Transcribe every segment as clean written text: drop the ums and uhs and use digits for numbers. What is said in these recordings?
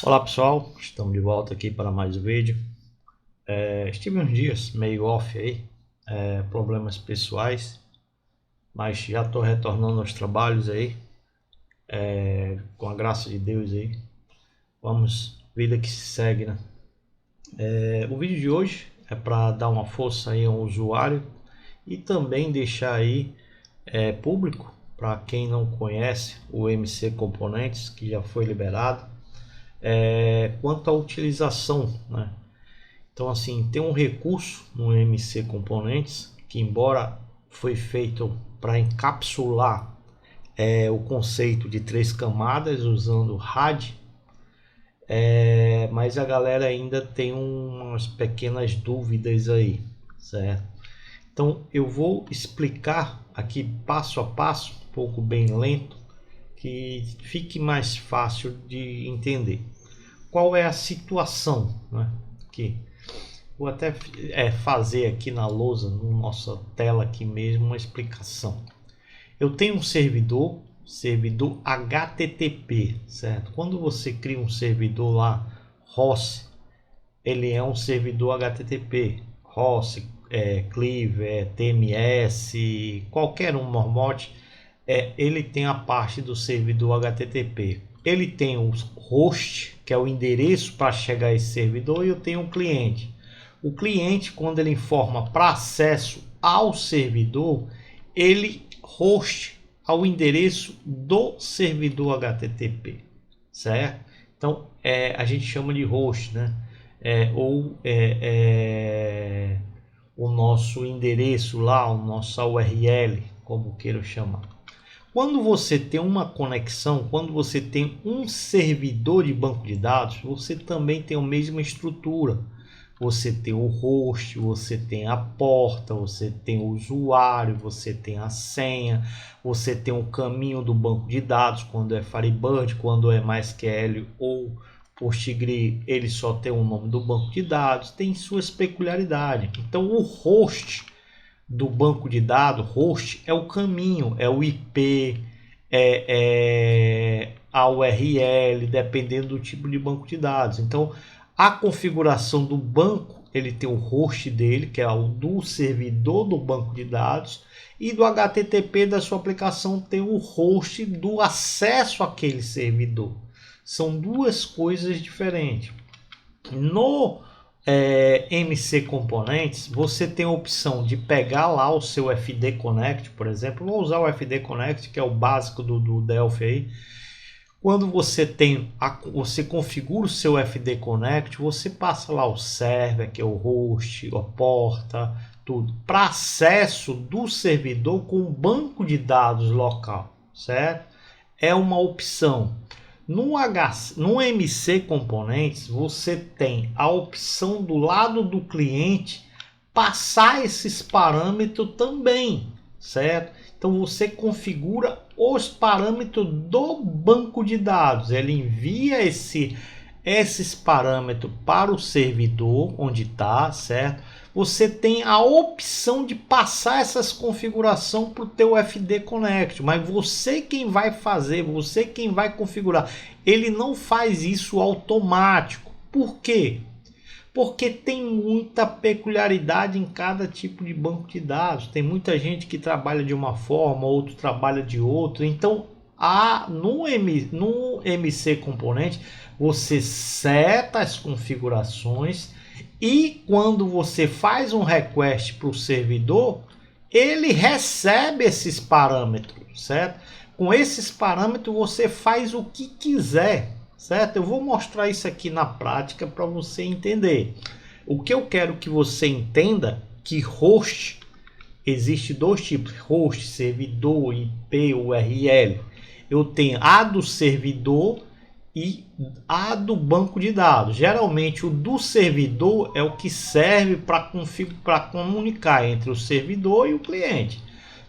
Olá pessoal, estamos de volta aqui para mais um vídeo. Estive uns dias meio off aí, problemas pessoais, mas já estou retornando aos trabalhos aí, com a graça de Deus aí. Vamos, vida que se segue, né? O vídeo de hoje é para dar uma força aí ao usuário e também deixar aí público para quem não conhece o MC Componentes, que já foi liberado, quanto à utilização, né? Então, assim, tem um recurso no MC Componentes que, embora foi feito para encapsular o conceito de 3 camadas usando RAD, mas a galera ainda tem umas pequenas dúvidas aí, certo? Então, eu vou explicar aqui passo a passo, um pouco bem lento, que fique mais fácil de entender. Qual é a situação, né? Que vou até fazer aqui na lousa, na nossa tela aqui mesmo, uma explicação. Eu tenho um servidor HTTP, certo? Quando você cria um servidor lá, host, ele é um servidor HTTP, host, Cleave, TMS, qualquer um Marmot, ele tem a parte do servidor HTTP. Ele tem o host, que é o endereço para chegar a esse servidor, e eu tenho um cliente. O cliente, quando ele informa para acesso ao servidor, ele host ao endereço do servidor HTTP, certo? Então, a gente chama de host, né? O nosso endereço lá, o nosso URL, como queira chamar. Quando você tem uma conexão, quando você tem um servidor de banco de dados, você também tem a mesma estrutura. Você tem o host, você tem a porta, você tem o usuário, você tem a senha, você tem o caminho do banco de dados, quando é Firebird, quando é MySQL ou PostgreSQL, ele só tem o nome do banco de dados, tem suas peculiaridades. Então o host do banco de dados, host é o caminho, é o IP, a URL, dependendo do tipo de banco de dados. Então, a configuração do banco, ele tem o host dele, que é o do servidor do banco de dados, e do HTTP da sua aplicação tem o host do acesso àquele servidor. São duas coisas diferentes. No MC Componentes, você tem a opção de pegar lá o seu FD Connect, por exemplo. Vou usar o FD Connect, que é o básico do Delphi aí. Quando você configura o seu FD Connect, você passa lá o server, que é o host, a porta, tudo, para acesso do servidor com o banco de dados local, certo? É uma opção. No MC Componentes, você tem a opção do lado do cliente passar esses parâmetros também, certo? Então você configura os parâmetros do banco de dados. Ele envia esses parâmetros para o servidor onde está, certo? Você tem a opção de passar essas configurações para o teu FD Connect, mas você quem vai fazer, você quem vai configurar. Ele não faz isso automático. Por quê? Porque tem muita peculiaridade em cada tipo de banco de dados. Tem muita gente que trabalha de uma forma, outro trabalha de outra. Então, no MC Componente, você seta as configurações e quando você faz um request para o servidor, ele recebe esses parâmetros, certo? Com esses parâmetros você faz o que quiser, certo? Eu vou mostrar isso aqui na prática para você entender. O que eu quero que você entenda que host existe dois tipos: host, servidor, IP, URL. Eu tenho a do servidor e a do banco de dados. Geralmente o do servidor é o que serve para comunicar entre o servidor e o cliente.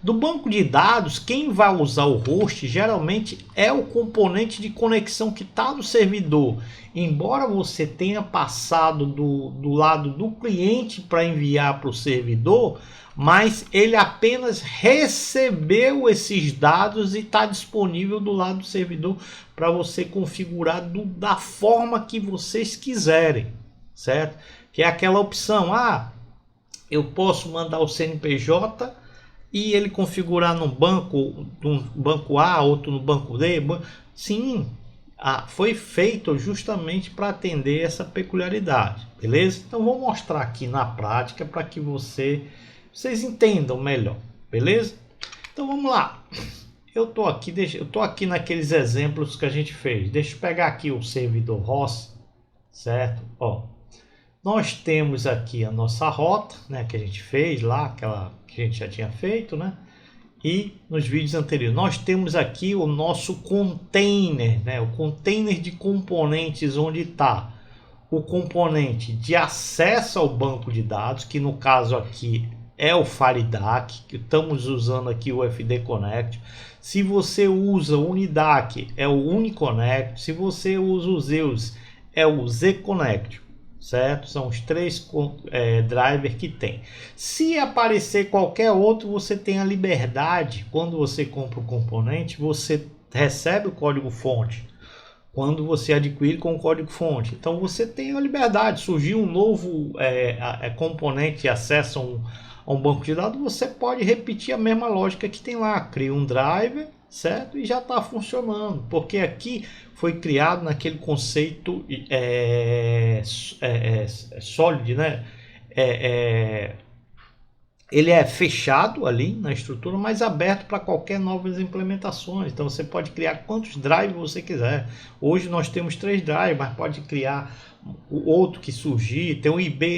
Do banco de dados, quem vai usar o host geralmente é o componente de conexão que está no servidor. Embora você tenha passado do lado do cliente para enviar para o servidor, mas ele apenas recebeu esses dados e está disponível do lado do servidor para você configurar da forma que vocês quiserem, certo? Que é aquela opção, eu posso mandar o CNPJ e ele configurar num banco A, outro no banco D. Sim, foi feito justamente para atender essa peculiaridade, beleza? Então vou mostrar aqui na prática para que vocês entendam melhor, beleza? Então vamos lá. Eu tô aqui naqueles exemplos que a gente fez. Deixa eu pegar aqui o servidor host, certo? Nós temos aqui a nossa rota, né, que a gente fez lá, aquela que a gente já tinha feito, né? E nos vídeos anteriores nós temos aqui o nosso container, né? O container de componentes, onde está o componente de acesso ao banco de dados, que no caso aqui é o FireDAC, que estamos usando aqui o FD Connect. Se você usa o Unidac, é o UniConnect. Se você usa o Zeus, é o Z-Connect, certo? São os três drivers que tem. Se aparecer qualquer outro, você tem a liberdade. Quando você compra o componente, você recebe o código fonte. Quando você adquire com o código fonte, então você tem a liberdade. Surgiu um novo componente de acesso a um banco de dados, você pode repetir a mesma lógica que tem lá. Cria um driver, certo? E já está funcionando, porque aqui foi criado naquele conceito sólido, né? Ele é fechado ali na estrutura, mas aberto para qualquer novas implementações. Então você pode criar quantos drives você quiser. Hoje nós temos 3 drives, mas pode criar o outro que surgir. Tem o IBDAC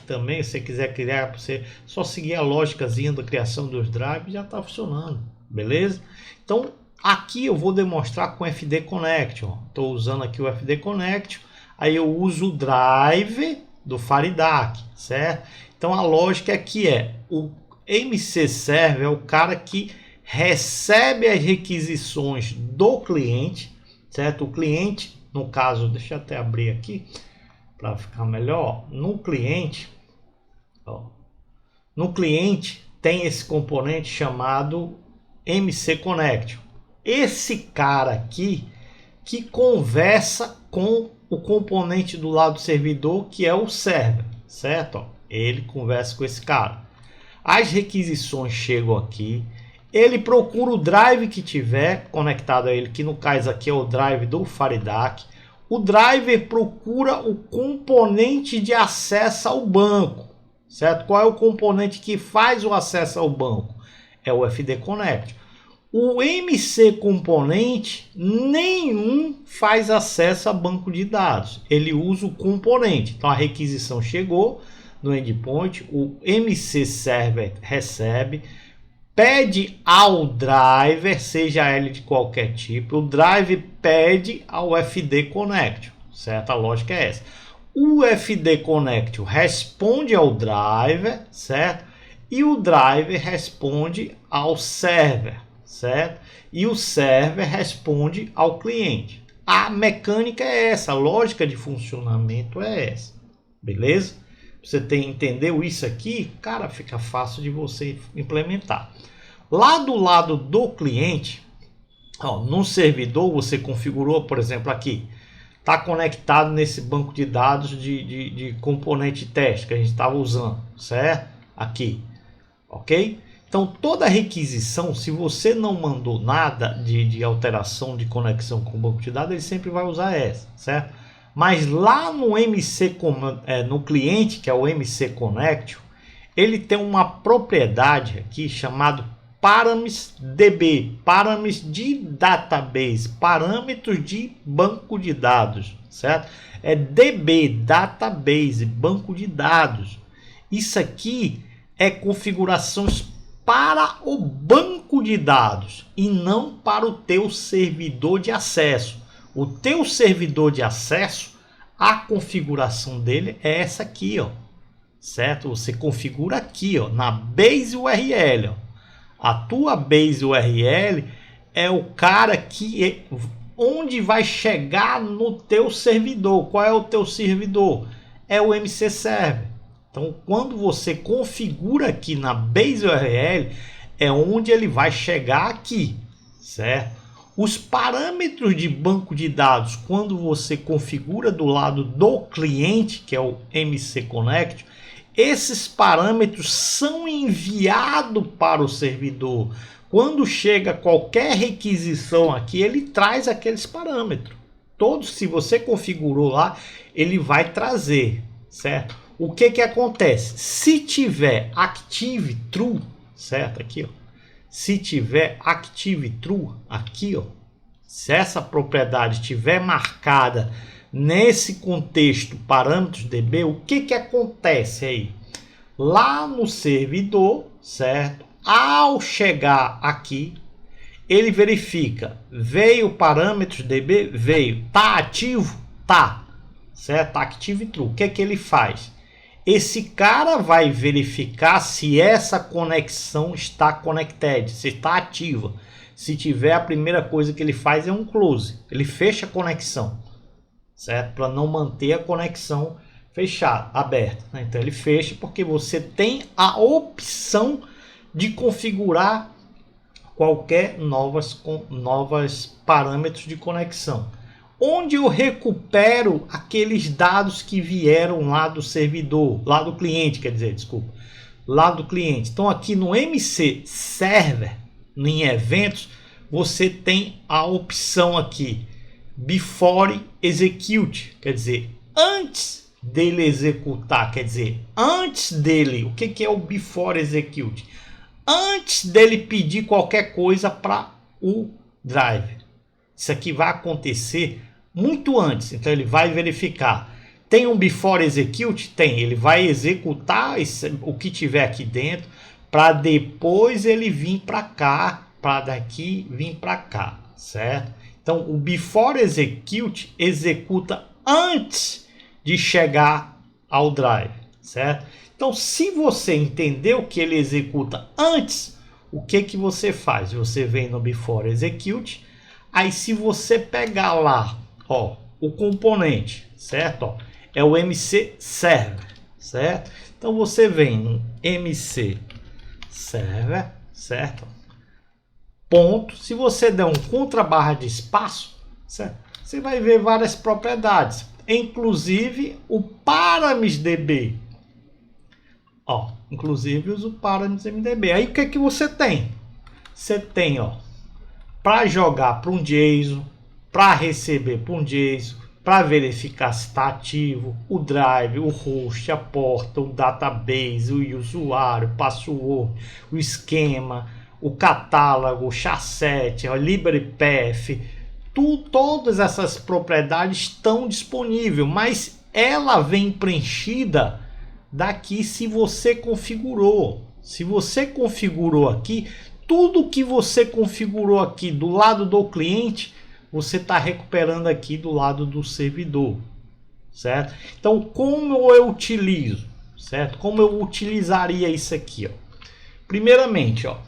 também, se você quiser criar, você só seguir a lógicazinha da criação dos drives, já está funcionando, beleza? Então aqui eu vou demonstrar com o FD Connect. Estou usando aqui o FD Connect, aí eu uso o drive do FireDAC, certo? Então a lógica aqui o MC Server é o cara que recebe as requisições do cliente, certo? O cliente, no caso, deixa eu até abrir aqui para ficar melhor. No cliente tem esse componente chamado MC Connect. Esse cara aqui que conversa com o componente do lado do servidor, que é o server, certo? Ele conversa com esse cara. As requisições chegam aqui. Ele procura o drive que tiver conectado a ele, que no caso aqui é o drive do FireDAC. O driver procura o componente de acesso ao banco, certo? Qual é o componente que faz o acesso ao banco? É o FD Connect. O MC componente nenhum faz acesso a banco de dados. Ele usa o componente. Então a requisição chegou no endpoint, o MC Server recebe, pede ao driver, seja ele de qualquer tipo, o drive pede ao FD Connect, certo? A lógica é essa. O FD Connect responde ao driver, certo? E o driver responde ao server, certo? E o server responde ao cliente. A mecânica é essa, a lógica de funcionamento é essa, beleza? Você entendeu isso aqui? Cara, fica fácil de você implementar. Lá do lado do cliente, no servidor você configurou, por exemplo, aqui, está conectado nesse banco de dados de componente teste que a gente estava usando, certo? Aqui, ok? Então toda requisição, se você não mandou nada de alteração de conexão com o banco de dados, ele sempre vai usar essa, certo? Mas lá no no cliente, que é o MC Connect, ele tem uma propriedade aqui chamado Parameters DB, parâmetros de database, parâmetros de banco de dados, certo? É DB, database, banco de dados. Isso aqui é configurações para o banco de dados e não para o teu servidor de acesso. O teu servidor de acesso, a configuração dele é essa aqui, certo? Você configura aqui, ó, na base URL, ó. A tua base URL é o cara que onde vai chegar no teu servidor. Qual é o teu servidor? É o MC Server. Então, quando você configura aqui na base URL, é onde ele vai chegar aqui, certo? Os parâmetros de banco de dados, quando você configura do lado do cliente, que é o MC Connect, esses parâmetros são enviados para o servidor. Quando chega qualquer requisição aqui, ele traz aqueles parâmetros. Todos, se você configurou lá, ele vai trazer, certo? O que que acontece? Se tiver Active True, certo? Aqui, ó. Se tiver Active True, aqui, ó. Se essa propriedade estiver marcada nesse contexto parâmetros DB, o que que acontece aí? Lá no servidor, certo? Ao chegar aqui, ele verifica, veio parâmetros DB? Veio. Tá ativo? Tá. Certo? Tá Active True. O que que ele faz? Esse cara vai verificar se essa conexão está connected, se está ativa. Se tiver, a primeira coisa que ele faz é um close. Ele fecha a conexão, certo? Para não manter a conexão fechada, aberta. Então ele fecha porque você tem a opção de configurar qualquer novas parâmetros de conexão. Onde eu recupero aqueles dados que vieram lá do servidor, lá do cliente, quer dizer, desculpa, lá do cliente. Então aqui no MC Server, em eventos, você tem a opção aqui, Before Execute, quer dizer, antes dele executar, quer dizer, antes dele, o que é o Before Execute? Antes dele pedir qualquer coisa para o drive. Isso aqui vai acontecer muito antes, então ele vai verificar. Tem um Before Execute? Tem, ele vai executar o que tiver aqui dentro, para depois ele vir para cá, para daqui vir para cá, certo? Então o Before Execute executa antes de chegar ao drive, certo? Então se você entendeu que ele executa antes, o que que você faz? Você vem no Before Execute, aí se você pegar lá, ó, o componente, certo? Ó, é o MC Server, certo? Então você vem no MC Server, certo? Ponto. Se você der um contrabarra de espaço, certo? Você vai ver várias propriedades, inclusive o Parameters DB. Ó, inclusive o Parameters MDB. Aí o que que você tem? Você tem, ó, para jogar para um JSON, para receber para um JSON, para verificar se está ativo, o drive, o host, a porta, o database, o usuário, o password, o esquema, o catálogo, o chasset, a library path, todas essas propriedades estão disponíveis, mas ela vem preenchida daqui se você configurou. Se você configurou aqui, tudo que você configurou aqui do lado do cliente, você está recuperando aqui do lado do servidor, certo? Então, como eu utilizo, certo? Como eu utilizaria isso aqui, ó? Primeiramente, ó,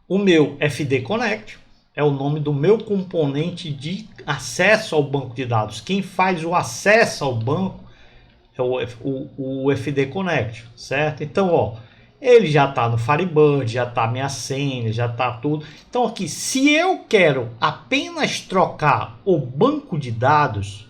o meu FD Connect é o nome do meu componente de acesso ao banco de dados. Quem faz o acesso ao banco é o FD Connect, certo? Então, ó, ele já está no Firebird, já está minha senha, já está tudo. Então aqui, se eu quero apenas trocar o banco de dados,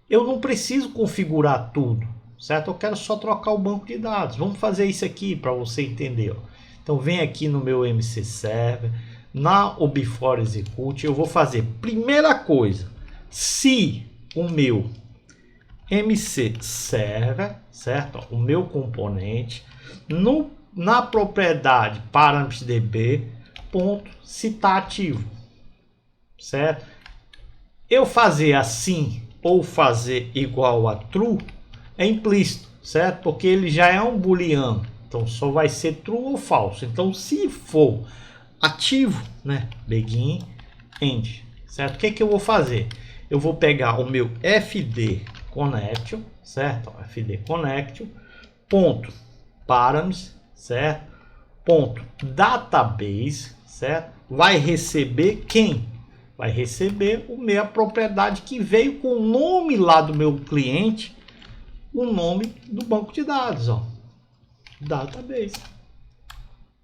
eu não preciso configurar tudo, certo? Eu quero só trocar o banco de dados. Vamos fazer isso aqui para você entender, ó. Então vem aqui no meu MC Server, na o Before Execute, eu vou fazer, primeira coisa, se o meu MC Server, certo? Ó, o meu componente, na propriedade Parameters DB, ponto, se está ativo, certo? Eu fazer assim ou fazer igual a true é implícito, certo? Porque ele já é um booleano, então só vai ser true ou falso. Então se for ativo, né, begin end, certo? O que que eu vou fazer? Eu vou pegar o meu FD Connection, certo? FD Connection, ponto params, certo? Ponto database, certo? Vai receber quem? Vai receber a minha propriedade que veio com o nome lá do meu cliente, o nome do banco de dados, ó, database.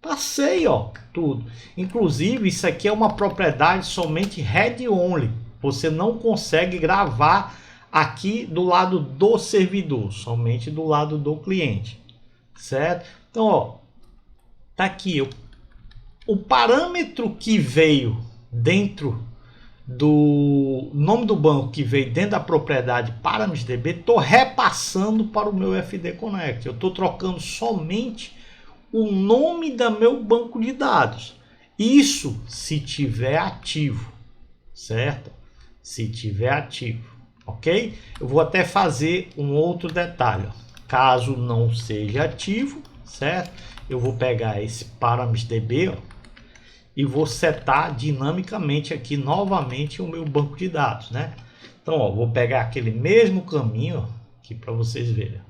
Passei, ó, tudo. Inclusive, isso aqui é uma propriedade somente read only. Você não consegue gravar aqui do lado do servidor, somente do lado do cliente, certo? Então, ó, tá aqui o parâmetro que veio dentro do nome do banco que veio dentro da propriedade ParamisDB, estou repassando para o meu FD Connect. Eu estou trocando somente o nome do meu banco de dados. Isso se tiver ativo, certo? Se tiver ativo, ok? Eu vou até fazer um outro detalhe. Caso não seja ativo, certo? Eu vou pegar esse ParamisDB, ó, e vou setar dinamicamente aqui novamente o meu banco de dados, né? Então, ó, vou pegar aquele mesmo caminho aqui para vocês verem.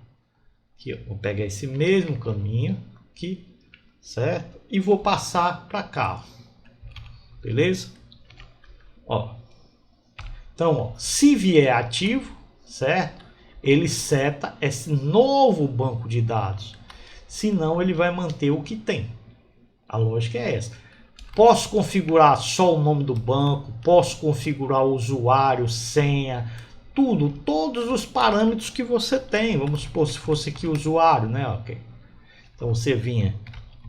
Aqui, ó, vou pegar esse mesmo caminho aqui, certo? E vou passar para cá, ó. Beleza? Ó. Então, ó, se vier ativo, certo? Ele seta esse novo banco de dados. Senão, ele vai manter o que tem. A lógica é essa. Posso configurar só o nome do banco, posso configurar o usuário, senha, tudo, todos os parâmetros que você tem. Vamos supor se fosse aqui o usuário, né? Ok. Então você vinha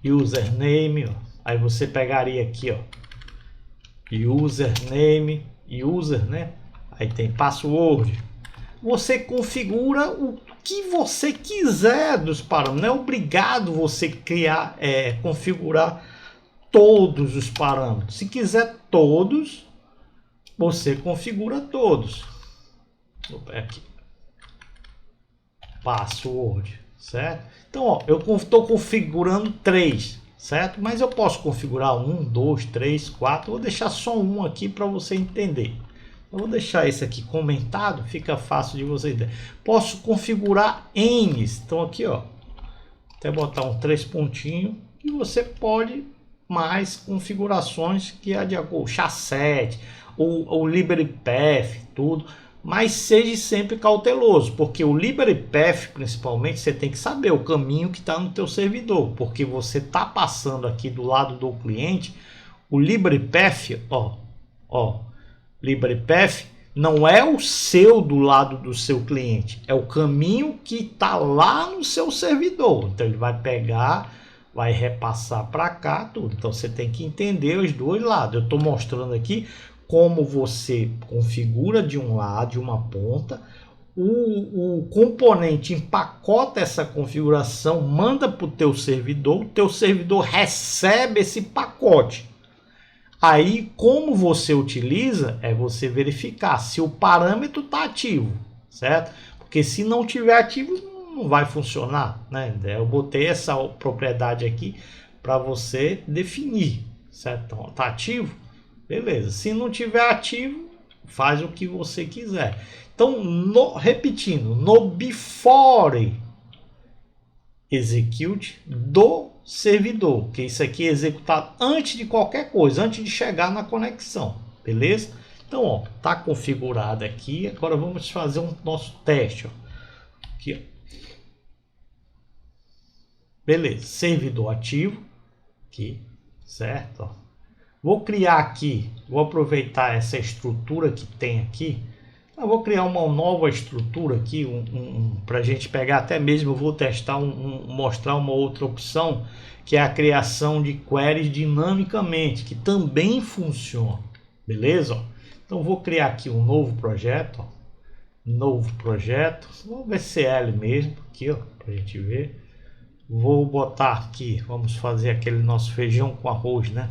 username, ó. Aí você pegaria aqui, ó, username, user, né? Aí tem password. Você configura o que você quiser dos parâmetros. Não é obrigado você criar, configurar todos os parâmetros. Se quiser todos, você configura todos. Vou pegar aqui. Password, certo? Então, ó, eu estou configurando 3, certo? Mas eu posso configurar 1, 2, 3, 4. Vou deixar só um aqui para você entender. Eu vou deixar esse aqui comentado, fica fácil de você entender. Posso configurar N's. Então aqui, ó, até botar um 3 pontinhos e você pode mais configurações que é de o chasset, o LibraryPath, tudo, mas seja sempre cauteloso, porque o LibraryPath, principalmente, você tem que saber o caminho que está no teu servidor, porque você está passando aqui do lado do cliente, o LibraryPath, ó, LibraryPath não é o seu do lado do seu cliente, é o caminho que está lá no seu servidor, então ele vai pegar, vai repassar para cá tudo. Então você tem que entender os dois lados. Eu estou mostrando aqui como você configura de um lado, de uma ponta, o componente empacota essa configuração, manda para o teu servidor recebe esse pacote. Aí como você utiliza é você verificar se o parâmetro está ativo, certo? Porque se não tiver ativo não vai funcionar, né? Eu botei essa propriedade aqui para você definir, certo? Então, tá ativo? Beleza. Se não tiver ativo, faz o que você quiser. Então, repetindo, no before execute do servidor, que isso aqui é executado antes de qualquer coisa, antes de chegar na conexão, beleza? Então, ó, tá configurado aqui. Agora vamos fazer um nosso teste, ó. Aqui, ó. Beleza, servidor ativo aqui, certo? Ó. Vou criar aqui, vou aproveitar essa estrutura que tem aqui. Eu vou criar uma nova estrutura aqui, para a gente pegar até mesmo. Eu vou testar, mostrar uma outra opção, que é a criação de queries dinamicamente, que também funciona, beleza? Ó. Então vou criar aqui um novo projeto, ó. Novo projeto, vamos ver CL mesmo, aqui, ó, para a gente ver. Vou botar aqui, vamos fazer aquele nosso feijão com arroz, né?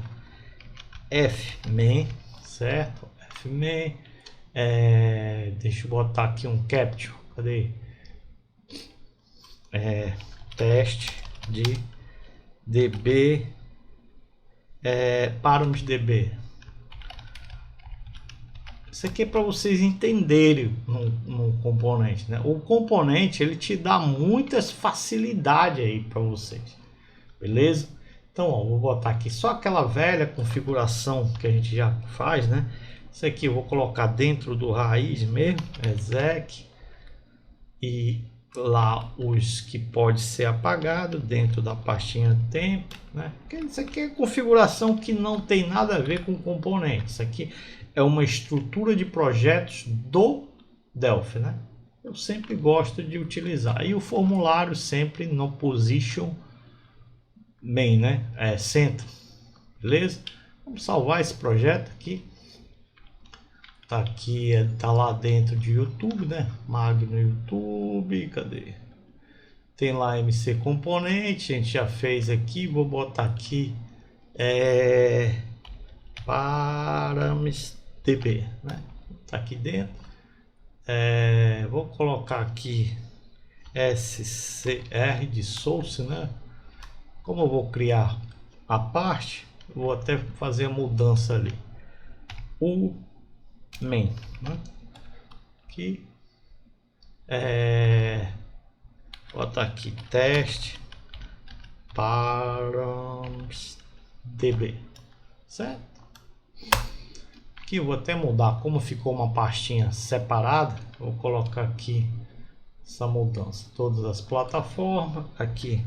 Fmain, certo? Fmain, deixa eu botar aqui um capture, cadê? Teste de DB, ParamisDB. Isso aqui é para vocês entenderem no componente, né? O componente ele te dá muitas facilidades aí para vocês, beleza? Então, ó, vou botar aqui só aquela velha configuração que a gente já faz, né? Isso aqui eu vou colocar dentro do raiz mesmo, exec, e lá os que pode ser apagado dentro da pastinha tempo, né? Porque isso aqui é configuração que não tem nada a ver com componente. Isso aqui é uma estrutura de projetos do Delphi, né? Eu sempre gosto de utilizar. E o formulário sempre no position main, né? Centro, beleza? Vamos salvar esse projeto aqui. Tá aqui, tá lá dentro de YouTube, né? Magno YouTube, cadê? Tem lá MC Componente, a gente já fez aqui. Vou botar aqui params.db, né? Tá aqui dentro. Vou colocar aqui SCR de source, né? Como eu vou criar a parte, vou até fazer a mudança ali. O main, né? Aqui botar aqui teste params.db, certo? Aqui eu vou até mudar, como ficou uma pastinha separada, vou colocar aqui essa mudança, todas as plataformas, aqui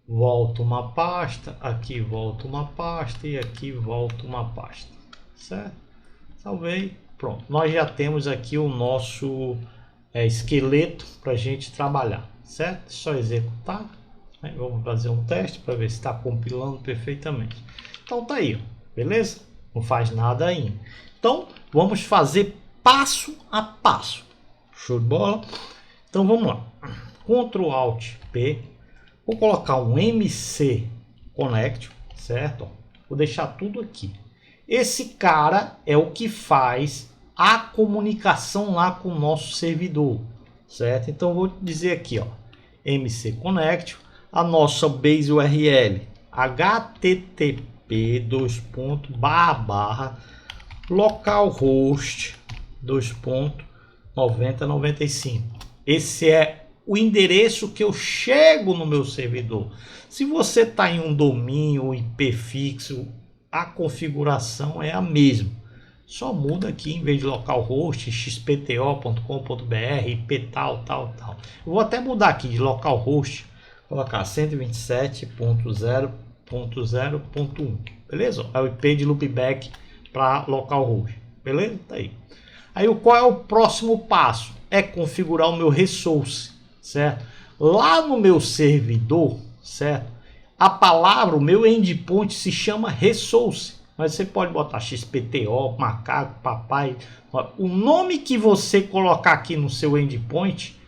volta uma pasta, aqui volta uma pasta e aqui volta uma pasta, certo? Salvei, pronto. Nós já temos aqui o nosso esqueleto para a gente trabalhar, certo? Só executar, né? Vamos fazer um teste para ver se está compilando perfeitamente. Então tá aí, ó. Beleza? Não faz nada ainda. Então vamos fazer passo a passo. Show de bola? Então vamos lá. Ctrl Alt P. Vou colocar um MC Connect, certo? Vou deixar tudo aqui. Esse cara é o que faz a comunicação lá com o nosso servidor, certo? Então vou dizer aqui, ó, MC Connect, a nossa base URL http://localhost 2.9095. Esse é o endereço que eu chego no meu servidor. Se você está em um domínio IP fixo, a configuração é a mesma, só muda aqui, em vez de localhost, xpto.com.br, IP tal. Eu vou até mudar aqui de localhost, colocar 127.0.0.1, beleza? É o IP de loopback para localhost, beleza? Tá aí. Aí qual é o próximo passo? É configurar o meu resource, certo? Lá no meu servidor, certo? A palavra, o meu endpoint se chama resource, mas você pode botar XPTO, macaco, papai. O nome que você colocar aqui no seu endpoint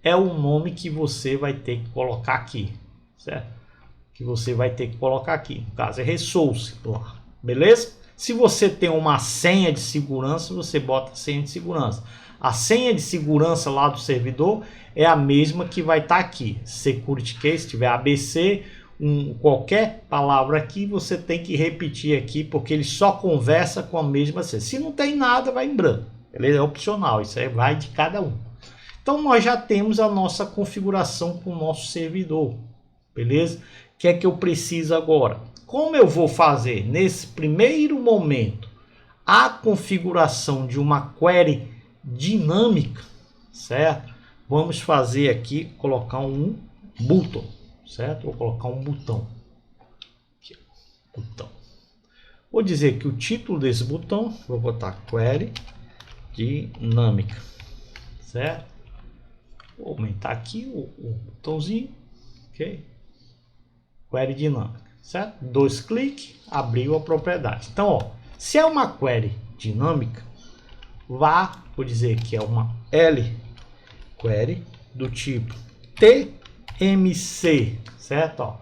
é o nome que você vai ter que colocar aqui, certo? Que você vai ter que colocar aqui, no caso é resource lá, beleza? Se você tem uma senha de segurança, você bota a senha de segurança. A senha de segurança lá do servidor é a mesma que vai estar aqui. Security key, se tiver ABC, qualquer palavra aqui, você tem que repetir aqui, porque ele só conversa com a mesma senha. Se não tem nada, vai em branco. Beleza? É opcional, isso aí vai de cada um. Então nós já temos a nossa configuração com o nosso servidor. Beleza? O que é que eu preciso agora? Como eu vou fazer nesse primeiro momento a configuração de uma query dinâmica, certo? Vamos fazer aqui, colocar um button, certo? Vou colocar um botão. Aqui, botão. Vou dizer que o título desse botão, vou botar query dinâmica, certo? Vou aumentar aqui o botãozinho, ok? Query dinâmica, certo? 2 cliques, abriu a propriedade. Então, ó, se é uma query dinâmica, vou dizer que é uma L query do tipo TMC, certo? Ó,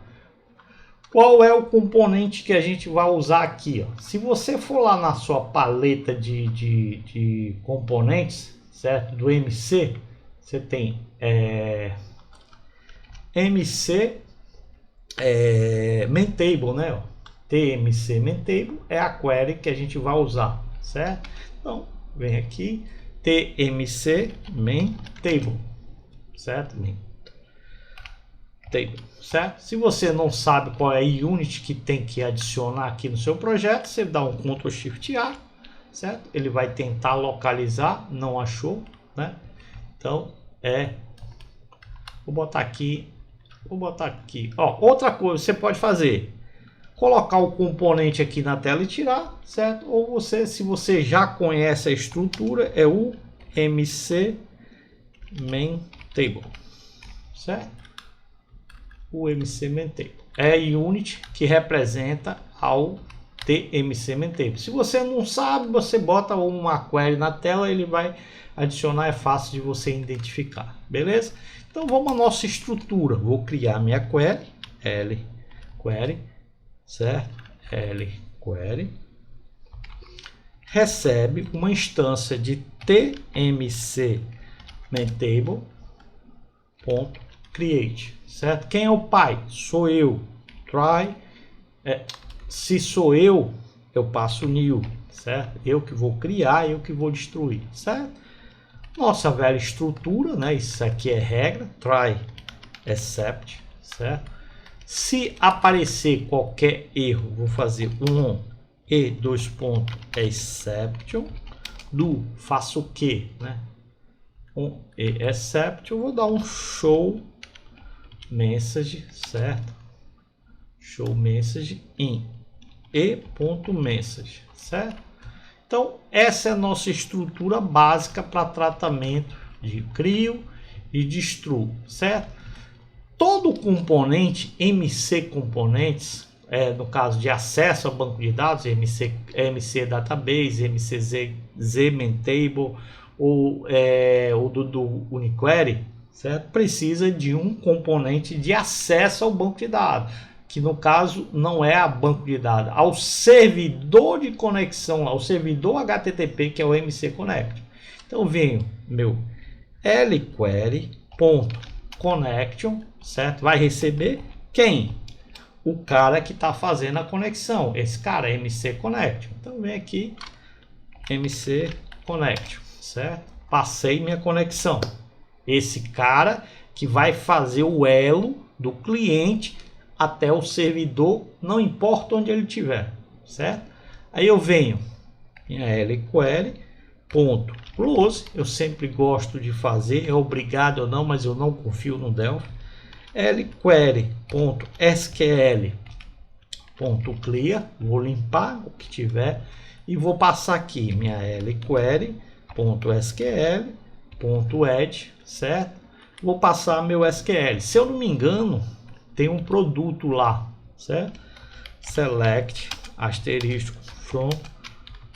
qual é o componente que a gente vai usar aqui? Ó? Se você for lá na sua paleta de componentes, certo? Do MC, você tem MC Mentable, né? TMC Mentable é a query que a gente vai usar, certo? Então, vem aqui, tmc main table, certo? Main table, certo? Se você não sabe qual é a unit que tem que adicionar aqui no seu projeto, você dá um Ctrl Shift A, certo? Ele vai tentar localizar, não achou, né? Então vou botar aqui. Ó, outra coisa você pode fazer, colocar o componente aqui na tela e tirar, certo? Ou você, se você já conhece a estrutura, é o MC main table, certo? O MC main table é a unit que representa ao TMC main table. Se você não sabe, você bota uma query na tela, ele vai adicionar, é fácil de você identificar, beleza? Então vamos à nossa estrutura. Vou criar minha query, L query, certo? L query recebe uma instância de tmc main table ponto create, certo? Quem é o pai? Sou eu. Try, se sou eu passo new, certo? Eu que vou criar, eu que vou destruir, certo? Nossa velha estrutura, né? Isso aqui é regra, try except, certo? Se aparecer qualquer erro, vou fazer um e dois pontos exception do faço o que, né? Um e exception, vou dar um show message, certo? Show message em e.message, certo? Então, essa é a nossa estrutura básica para tratamento de crio e destruo, certo? Todo componente, MC Components, no caso de acesso ao banco de dados, MC Database, MCZ Main Table, ou o do Uniquery, certo? Precisa de um componente de acesso ao banco de dados, que no caso não é a banco de dados, ao servidor de conexão, ao servidor HTTP, que é o MC Connect. Então venho meu lquery.connection, certo? Vai receber quem? O cara que está fazendo a conexão. Esse cara é MC Connection. Então vem aqui MC Connection, certo? Passei minha conexão. Esse cara que vai fazer o elo do cliente até o servidor, não importa onde ele estiver, certo? Aí eu venho minha lquery.close, eu sempre gosto de fazer, é obrigado ou não, mas eu não confio no Delphi. lquery.sql.clear, vou limpar o que tiver e vou passar aqui minha lquery.sql.add, certo? Vou passar meu SQL. Se eu não me engano, tem um produto lá, certo? Select asterisco from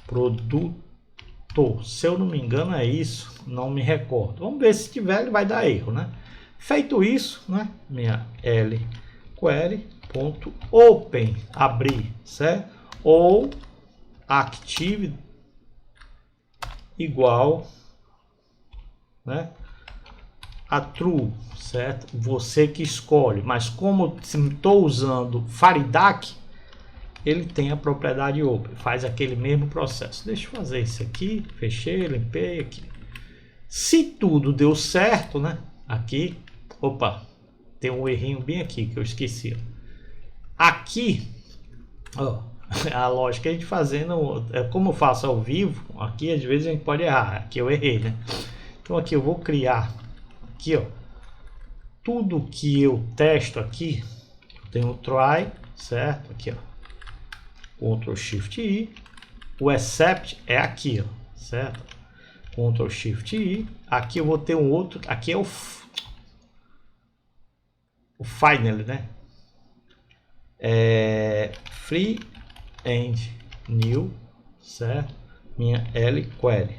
produto. Se eu não me engano é isso, não me recordo. Vamos ver se tiver, ele vai dar erro, né? Feito isso, né? Minha lquery.open, abrir, certo? Ou active igual, né? A true, certo? Você que escolhe, mas como estou usando Faridac, ele tem a propriedade open, faz aquele mesmo processo. Deixa eu fazer isso aqui, fechei, limpei aqui. Se tudo deu certo, né? Aqui, opa, tem um errinho bem aqui que eu esqueci. Aqui, ó, a lógica a gente fazendo, como eu faço ao vivo, aqui às vezes a gente pode errar, aqui eu errei, né? Então aqui eu vou criar aqui, ó, tudo que eu testo aqui, tem o try, certo? Aqui, ó, Ctrl Shift I, o except é aqui, ó, certo? Ctrl Shift I, aqui eu vou ter um outro, aqui é o final, né? Free and new, certo? Minha lquery.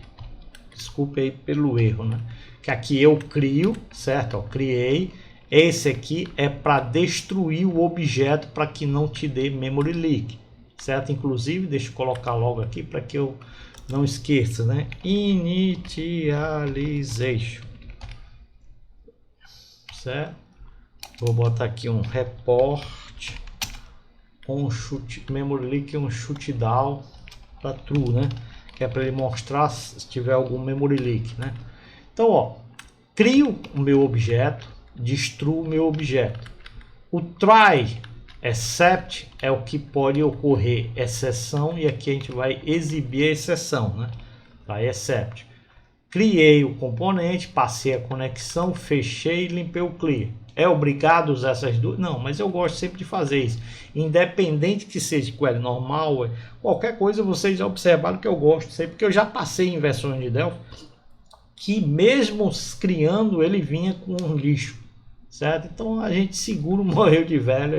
Desculpe aí pelo erro, né? Que aqui eu crio, certo? Eu criei. Esse aqui é para destruir o objeto para que não te dê memory leak, certo? Inclusive, deixa eu colocar logo aqui para que eu não esqueça, né? Initialization, certo? Vou botar aqui um report, um chute, memory leak, um shutdown para true, né? que é para ele mostrar se tiver algum memory leak, né? Então, ó, crio o meu objeto, destruo o meu objeto. O try except é o que pode ocorrer exceção, e aqui a gente vai exibir a exceção, né? Try except. Criei o componente, passei a conexão, fechei e limpei o clear. É obrigado a usar essas duas? Não, mas eu gosto sempre de fazer isso. Independente que seja query normal, qualquer coisa, vocês já observaram que eu gosto sempre, porque eu já passei em versões de Delphi que mesmo criando ele vinha com um lixo, certo? Então a gente segura o morreu de velho,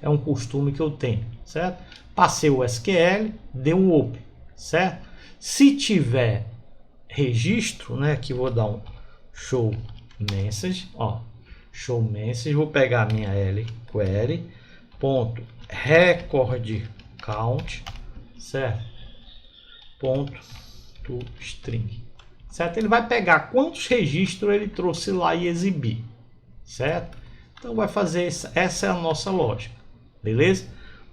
é um costume que eu tenho, certo? Passei o SQL, deu um open, certo? Se tiver registro, né, aqui vou dar um show message, ó, show message, vou pegar a minha L query ponto record count, certo? Ponto to string, certo? Ele vai pegar quantos registros ele trouxe lá e exibir, certo? Então vai fazer essa é a nossa lógica, beleza?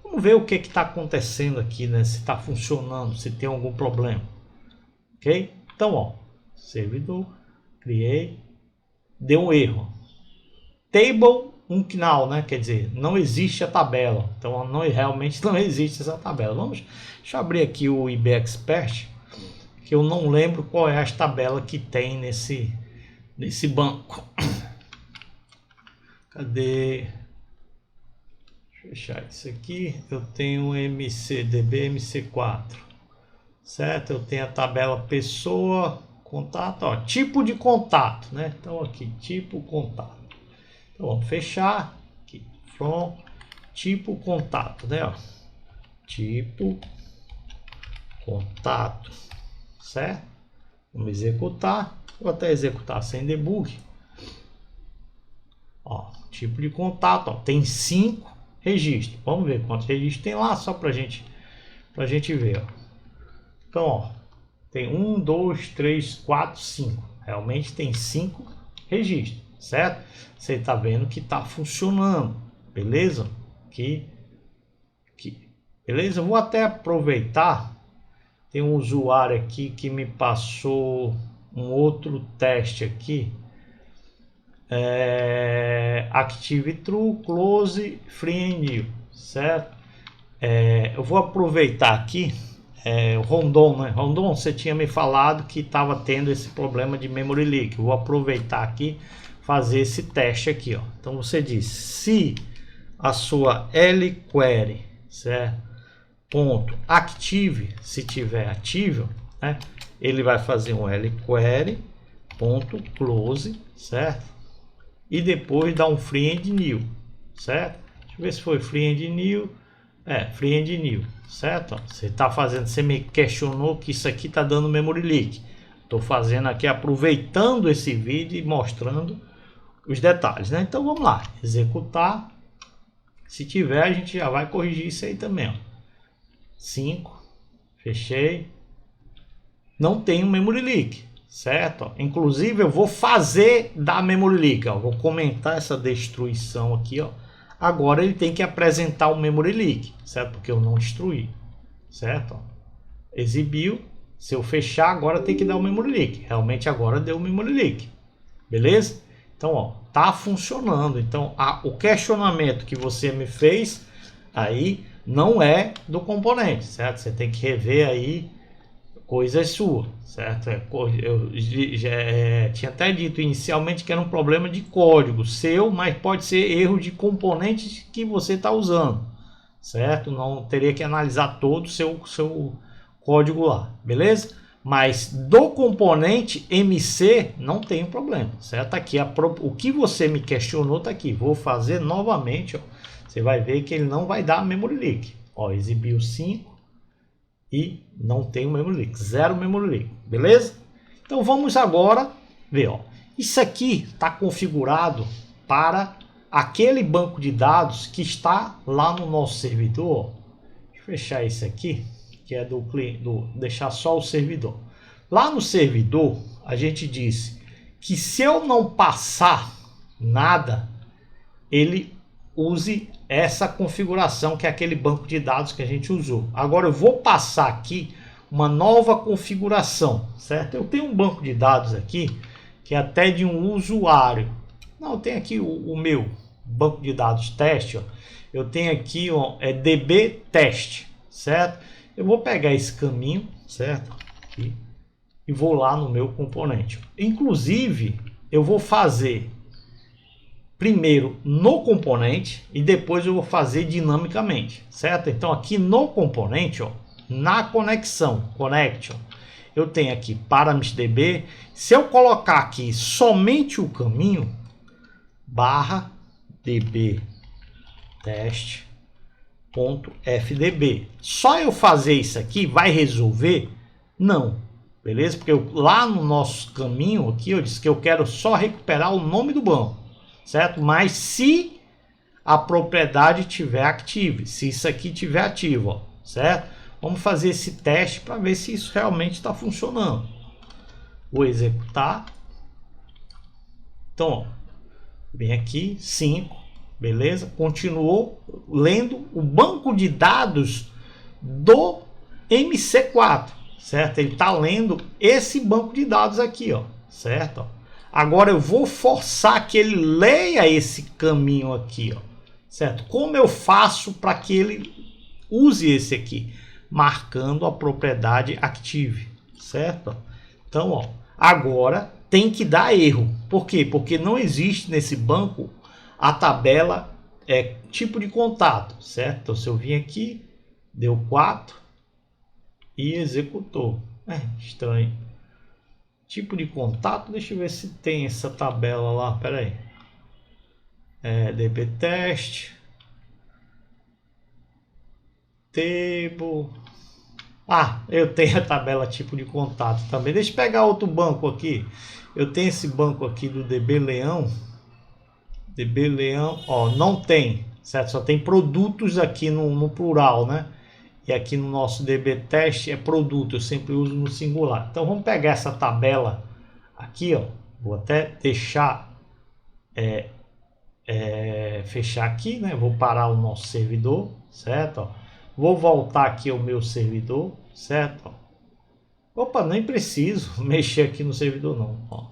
Vamos ver o que está acontecendo aqui, né? Se está funcionando, se tem algum problema, ok? Então, ó, servidor, criei, deu um erro. Table unknown, né? Quer dizer, não existe a tabela. Então, realmente não existe essa tabela. Deixa eu abrir aqui o IB Expert, que eu não lembro qual é as tabelas que tem nesse banco. Cadê? Deixa eu fechar isso aqui. Eu tenho MCDB, MC4. Certo? Eu tenho a tabela pessoa, contato, ó, tipo de contato, né? Então aqui, tipo contato. Então vamos fechar aqui, from, tipo contato, né? Ó, tipo contato, certo? Vamos executar. Vou até executar sem debug. Ó, tipo de contato, ó, tem 5 registros. Vamos ver quantos registros tem lá, só pra gente ver, ó. Então, ó, tem 1, 2, 3, 4, 5. Realmente tem 5 registros, certo? Você está vendo que está funcionando, beleza? Aqui. Beleza? Eu vou até aproveitar. Tem um usuário aqui que me passou um outro teste aqui. Active True, Close, Free and New, certo? Eu vou aproveitar aqui. O Rondon, né? Rondon, você tinha me falado que estava tendo esse problema de memory leak. Eu vou aproveitar aqui, fazer esse teste aqui, ó. Então você diz, se a sua LQuery, certo? Ponto active, se tiver ativo, né? Ele vai fazer um LQuery ponto close, certo? E depois dá um free and new, certo? Deixa eu ver se foi free and new. Free and new, certo? Você está fazendo, você me questionou que isso aqui está dando memory leak. Estou fazendo aqui, aproveitando esse vídeo e mostrando os detalhes, né? Então vamos lá, executar. Se tiver, a gente já vai corrigir isso aí também, ó. 5, fechei. Não tem um memory leak, certo? Inclusive eu vou fazer da memory leak, ó. Vou comentar essa destruição aqui, ó. Agora ele tem que apresentar o memory leak, certo? Porque eu não destruí, certo? Exibiu. Se eu fechar, agora tem que dar o memory leak. Realmente agora deu o memory leak. Beleza? Então, ó, tá funcionando. Então, o questionamento que você me fez aí não é do componente, certo? Você tem que rever aí coisas suas, certo? Eu já tinha até dito inicialmente que era um problema de código seu, mas pode ser erro de componentes que você está usando, certo? Não teria que analisar todo o seu código lá, beleza? Mas do componente MC não tem problema, certo? Aqui o que você me questionou está aqui. Vou fazer novamente, ó. Você vai ver que ele não vai dar memory leak. Ó, exibiu 5. E não tem o memory leak, zero memory leak, beleza? Então vamos agora ver, ó. Isso aqui está configurado para aquele banco de dados que está lá no nosso servidor. Deixa eu fechar isso aqui, que é do deixar só o servidor. Lá no servidor, a gente disse que se eu não passar nada, ele use essa configuração que é aquele banco de dados que a gente usou. Agora eu vou passar aqui uma nova configuração, certo? Eu tenho um banco de dados aqui que é até de um usuário. Não, tem aqui o meu banco de dados teste, ó. Eu tenho aqui, ó, é DB teste, certo? Eu vou pegar esse caminho, certo? Aqui, e vou lá no meu componente. Inclusive, eu vou fazer primeiro no componente e depois eu vou fazer dinamicamente, certo? Então aqui no componente, ó, na conexão, connection, eu tenho aqui parameters.db. Se eu colocar aqui somente o caminho, barra db teste.fdb. Só eu fazer isso aqui vai resolver? Não, beleza? Porque lá no nosso caminho aqui eu disse que eu quero só recuperar o nome do banco, certo? Mas se a propriedade tiver active, se isso aqui tiver ativo, ó, certo? Vamos fazer esse teste para ver se isso realmente está funcionando. Vou executar. Então, ó, vem aqui, 5, beleza? Continuou lendo o banco de dados do MC4, certo? Ele está lendo esse banco de dados aqui, ó, certo? Agora eu vou forçar que ele leia esse caminho aqui, ó, certo? Como eu faço para que ele use esse aqui? Marcando a propriedade active, certo? Então, ó, agora tem que dar erro. Por quê? Porque não existe nesse banco a tabela tipo de contato, certo? Então, se eu vim aqui, deu 4 e executou. Estranho. Tipo de contato, deixa eu ver se tem essa tabela lá, pera aí. DB teste. Table. Eu tenho a tabela tipo de contato também. Deixa eu pegar outro banco aqui. Eu tenho esse banco aqui do DB Leão. DB Leão, ó, não tem, certo? Só tem produtos aqui no plural, né? E aqui no nosso DB teste é produto, eu sempre uso no singular. Então vamos pegar essa tabela aqui, ó. Vou até deixar fechar aqui, né? Vou parar o nosso servidor, certo? Ó. Vou voltar aqui ao meu servidor, certo? Opa, nem preciso mexer aqui no servidor não. Ó.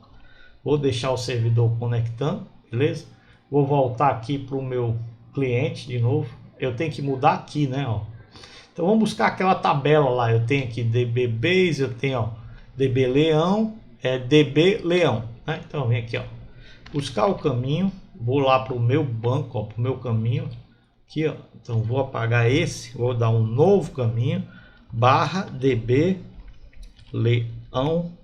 Vou deixar o servidor conectando, beleza? Vou voltar aqui para o meu cliente de novo. Eu tenho que mudar aqui, né? Ó. Então vamos buscar aquela tabela lá. Eu tenho aqui DB Base, eu tenho ó, DB Leão, DB Leão. Né? Então vem aqui, ó, buscar o caminho. Vou lá para o meu banco, para o meu caminho. Aqui, ó. Então vou apagar esse, vou dar um novo caminho, barra db leão.fdb,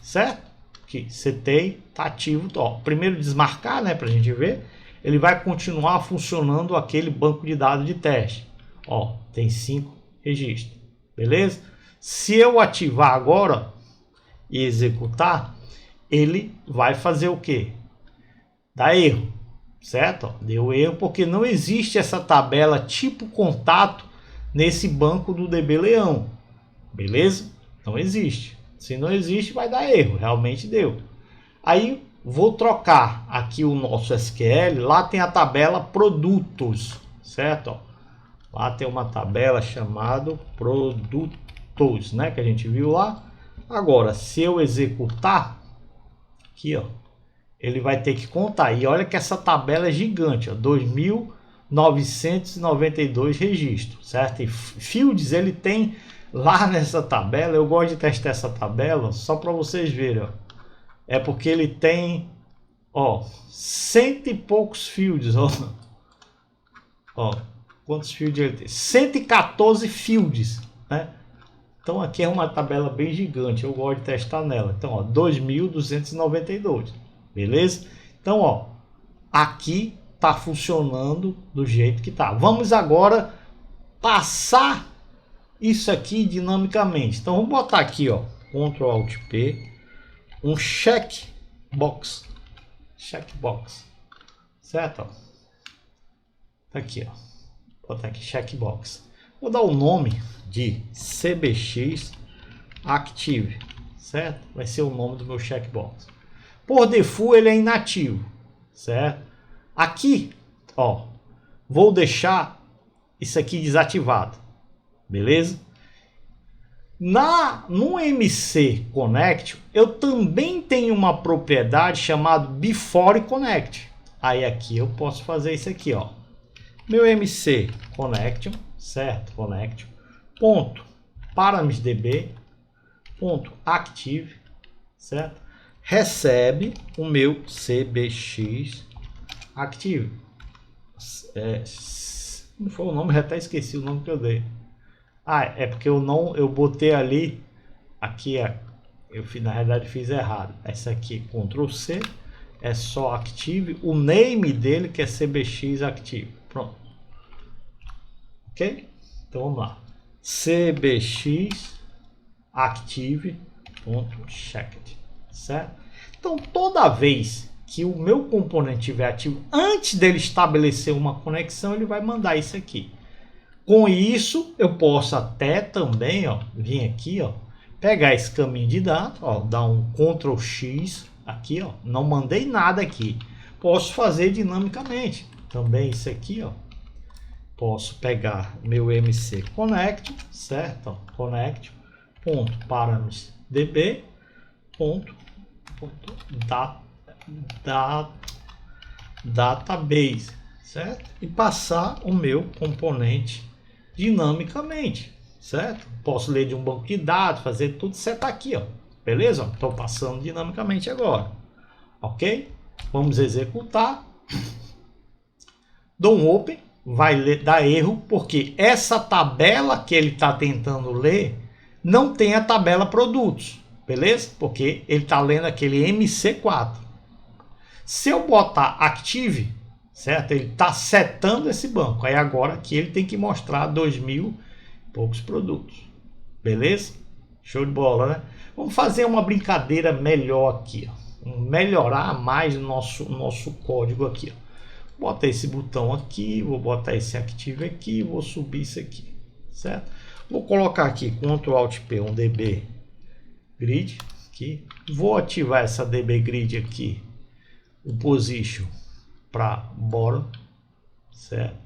certo? Aqui, setei, tá ativo. Ó, primeiro desmarcar, né, pra gente ver. Ele vai continuar funcionando aquele banco de dados de teste. Ó, tem 5 registros, beleza? Se eu ativar agora e executar, ele vai fazer o quê? Dá erro. Certo? Deu erro porque não existe essa tabela tipo contato nesse banco do DB Leão. Beleza? Não existe. Se não existe, vai dar erro. Realmente deu. Aí vou trocar aqui o nosso SQL. Lá tem a tabela produtos. Certo? Lá tem uma tabela chamada produtos, né? Que a gente viu lá. Agora, se eu executar aqui, ó, ele vai ter que contar. E olha que essa tabela é gigante, ó, 2.992 registros, certo? E fields ele tem lá nessa tabela. Eu gosto de testar essa tabela só para vocês verem, ó. É porque ele tem, ó, 100 e poucos fields, ó. Ó, quantos fields ele tem? 114 fields, né? Então aqui é uma tabela bem gigante. Eu gosto de testar nela. Então, ó, 2.292. Beleza? Então, ó, aqui tá funcionando do jeito que tá. Vamos agora passar isso aqui dinamicamente. Então, vamos botar aqui, ó, Ctrl Alt P, um checkbox, certo? Ó. Tá aqui, ó. Vou botar aqui checkbox. Vou dar o nome de CBX Active, certo? Vai ser o nome do meu checkbox. Por default ele é inativo, certo? Aqui, ó, vou deixar isso aqui desativado, beleza? No MC Connect, eu também tenho uma propriedade chamada Before Connect. Aí aqui eu posso fazer isso aqui, ó. Meu MC Connect, certo? Connect, ponto, ParametDB, ponto, Active, certo? Recebe o meu CBX Active. Não foi o nome, já até esqueci o nome que eu dei. É porque eu botei ali, aqui na realidade fiz errado. Essa aqui, Ctrl C, é só Active, o name dele que é CBX Active. Pronto. Ok? Então vamos lá. CBX Active.checked, certo? Então toda vez que o meu componente estiver ativo, antes dele estabelecer uma conexão, ele vai mandar isso aqui. Com isso, eu posso até também, ó, vir aqui, ó, pegar esse caminho de dados, ó, dar um Ctrl X aqui, ó, não mandei nada aqui. Posso fazer dinamicamente. Também isso aqui, ó. Posso pegar meu MC Connect, certo? Ó, connect.parametDB database, certo? E passar o meu componente dinamicamente, certo? Posso ler de um banco de dados, fazer tudo certo aqui, ó. Beleza? Estou passando dinamicamente agora. Ok? Vamos executar. Dou um open, vai dar erro, porque essa tabela que ele está tentando ler não tem a tabela produtos, beleza? Porque ele está lendo aquele MC4. Se eu botar Active, certo? Ele está setando esse banco. Aí agora aqui ele tem que mostrar 2.000 e poucos produtos. Beleza? Show de bola, né? Vamos fazer uma brincadeira melhor aqui, ó. Vamos melhorar mais o nosso código aqui, ó. Bota esse botão aqui, vou botar esse Active aqui, vou subir isso aqui, certo? Vou colocar aqui Ctrl Alt P, um DB Grid aqui. Vou ativar essa DB Grid aqui, o position para bottom, certo?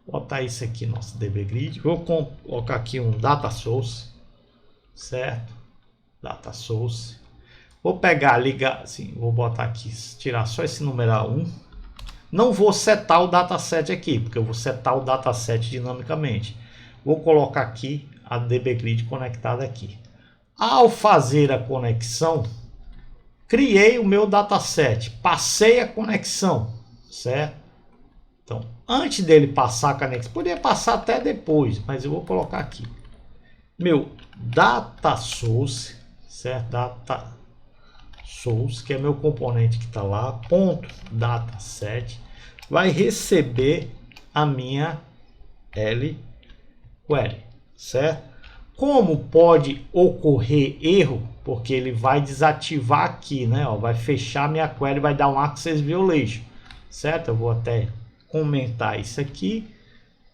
Vou botar isso aqui, nosso DB Grid. Vou colocar aqui um Data Source, certo? Data Source. Vou pegar, ligar, assim, vou botar aqui, tirar só esse numeral 1. Não vou setar o dataset aqui, porque eu vou setar o dataset dinamicamente. Vou colocar aqui a DB Grid conectada aqui. Ao fazer a conexão, criei o meu dataset, passei a conexão, certo? Então, antes dele passar a conexão, poderia passar até depois, mas eu vou colocar aqui. Meu data source, certo? Data source, que é meu componente que está lá, ponto dataset, vai receber a minha L-query, certo? Como pode ocorrer erro, porque ele vai desativar aqui, né? Ó, vai fechar minha query, vai dar um access violation, certo? Eu vou até comentar isso aqui,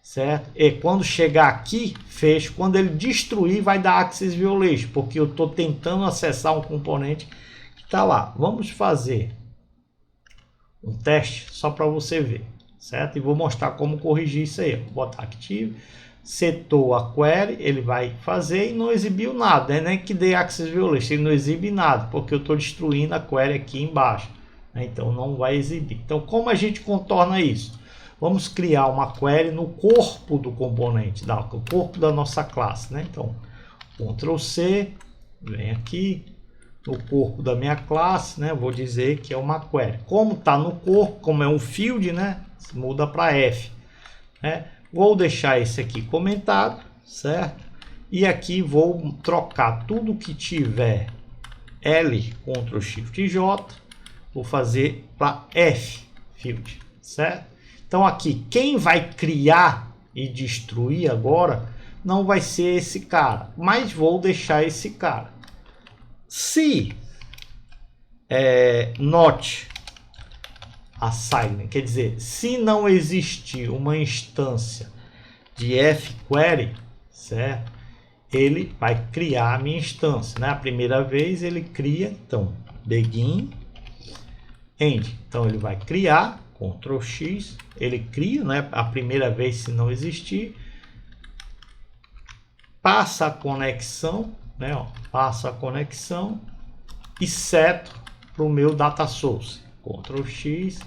certo? E quando chegar aqui, fecho. Quando ele destruir, vai dar access violation, porque eu estou tentando acessar um componente que está lá. Vamos fazer um teste só para você ver, certo? E vou mostrar como corrigir isso aí. Vou botar Active, setou a query, ele vai fazer e não exibiu nada, né? Nem que dê access violation, ele não exibe nada, porque eu estou destruindo a query aqui embaixo, né? Então não vai exibir. Então como a gente contorna isso? Vamos criar uma query no corpo do componente, no corpo da nossa classe, né? Então Ctrl C, vem aqui no corpo da minha classe, né? Vou dizer que é uma query. Como está no corpo, como é um field, né? Muda para F, né? Vou deixar esse aqui comentado, certo? E aqui vou trocar tudo que tiver L, Ctrl Shift J, vou fazer para F field, certo? Então aqui quem vai criar e destruir agora não vai ser esse cara, mas vou deixar esse cara. Se not assignment, quer dizer, se não existir uma instância de fQuery, certo? Ele vai criar a minha instância, né? A primeira vez ele cria, então, begin, end. Então ele vai criar, Ctrl X, ele cria, né? A primeira vez se não existir, passa a conexão, né? Ó, passa a conexão e seto para o meu data source. Ctrl X,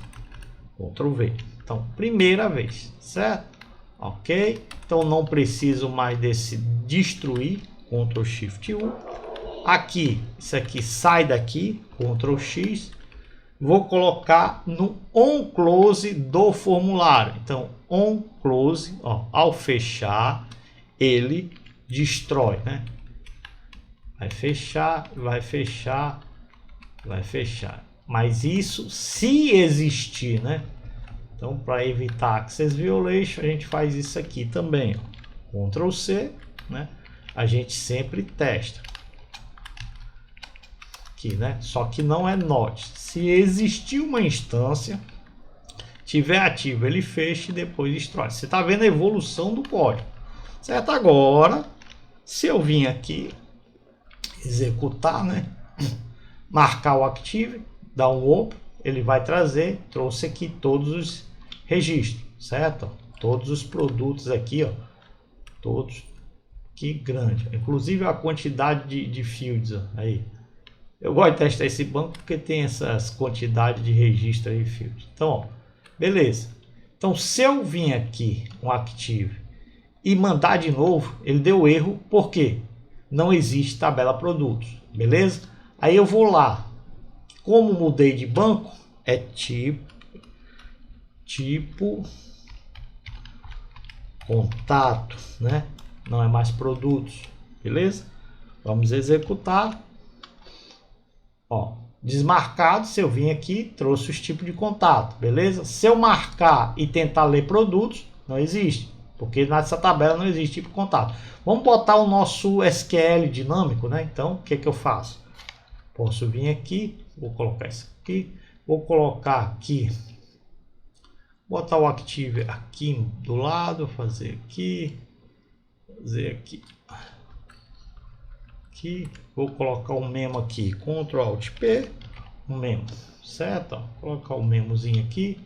Ctrl V. Então, primeira vez, certo? Ok? Então não preciso mais desse destruir, Ctrl Shift U. Aqui, isso aqui sai daqui, Ctrl X. Vou colocar no on close do formulário. Então, on close, ó, ao fechar, ele destrói, né? Vai fechar, vai fechar, vai fechar. Mas isso se existir, né? Então, para evitar access violation, a gente faz isso aqui também, ó. Ctrl C, né? A gente sempre testa. Aqui, né? Só que não é not. Se existir uma instância, tiver ativo, ele fecha e depois destrói. Você está vendo a evolução do código, certo? Agora, se eu vim aqui executar, né? Marcar o active, dar um open, ele vai trazer, trouxe aqui todos os registros, certo? Todos os produtos aqui, ó, todos, que grande, inclusive a quantidade de fields, ó, aí. Eu gosto de testar esse banco porque tem essas quantidades de registro aí, fields. Então, ó, beleza. Então, se eu vim aqui um active e mandar de novo, ele deu erro, por quê? Não existe tabela produtos, beleza? Aí eu vou lá, como mudei de banco, é tipo contato, né? Não é mais produtos, beleza? Vamos executar. Ó, desmarcado, se eu vim aqui, trouxe os tipos de contato, beleza? Se eu marcar e tentar ler produtos, não existe, porque nessa tabela não existe tipo de contato. Vamos botar o nosso SQL dinâmico, né? Então, o que que eu faço? Posso vir aqui, vou colocar isso aqui, vou colocar aqui, botar o active aqui do lado, fazer aqui, aqui, vou colocar um memo aqui, Ctrl Alt P, um memo, certo? Ó, colocar o memozinho aqui,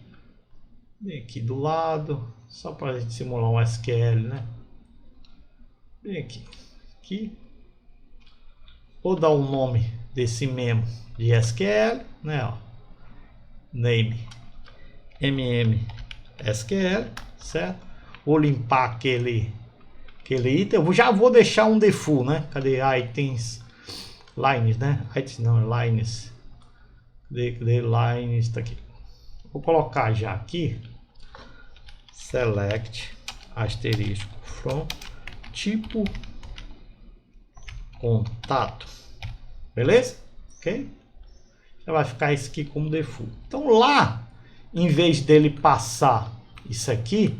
bem aqui do lado, só para a gente simular um SQL, né? Bem aqui, aqui, vou dar um nome desse memo de SQL, né? Ó, name SQL, certo? Vou limpar aquele item, eu já vou deixar um default, né? Cadê items, lines, né? Items não, lines, cadê lines, tá aqui. Vou colocar já aqui, select asterisco from tipo contato, beleza? Ok? Já vai ficar isso aqui como default. Então lá, em vez dele passar isso aqui,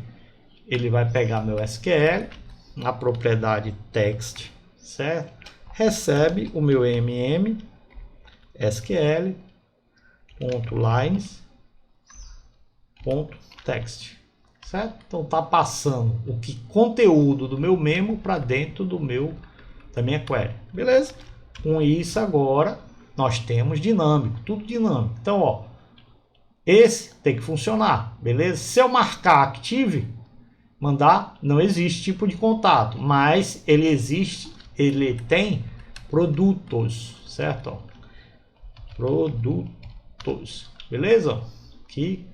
ele vai pegar meu SQL, na propriedade text, certo? Recebe o meu SQL, .lines.text, certo? Então tá passando o que conteúdo do meu memo para dentro da minha query, beleza? Com isso agora nós temos dinâmico, tudo dinâmico. Então, ó, esse tem que funcionar, beleza? Se eu marcar active, mandar, não existe tipo de contato, mas ele existe, ele tem produtos, certo? Ó, produtos, beleza? Aqui,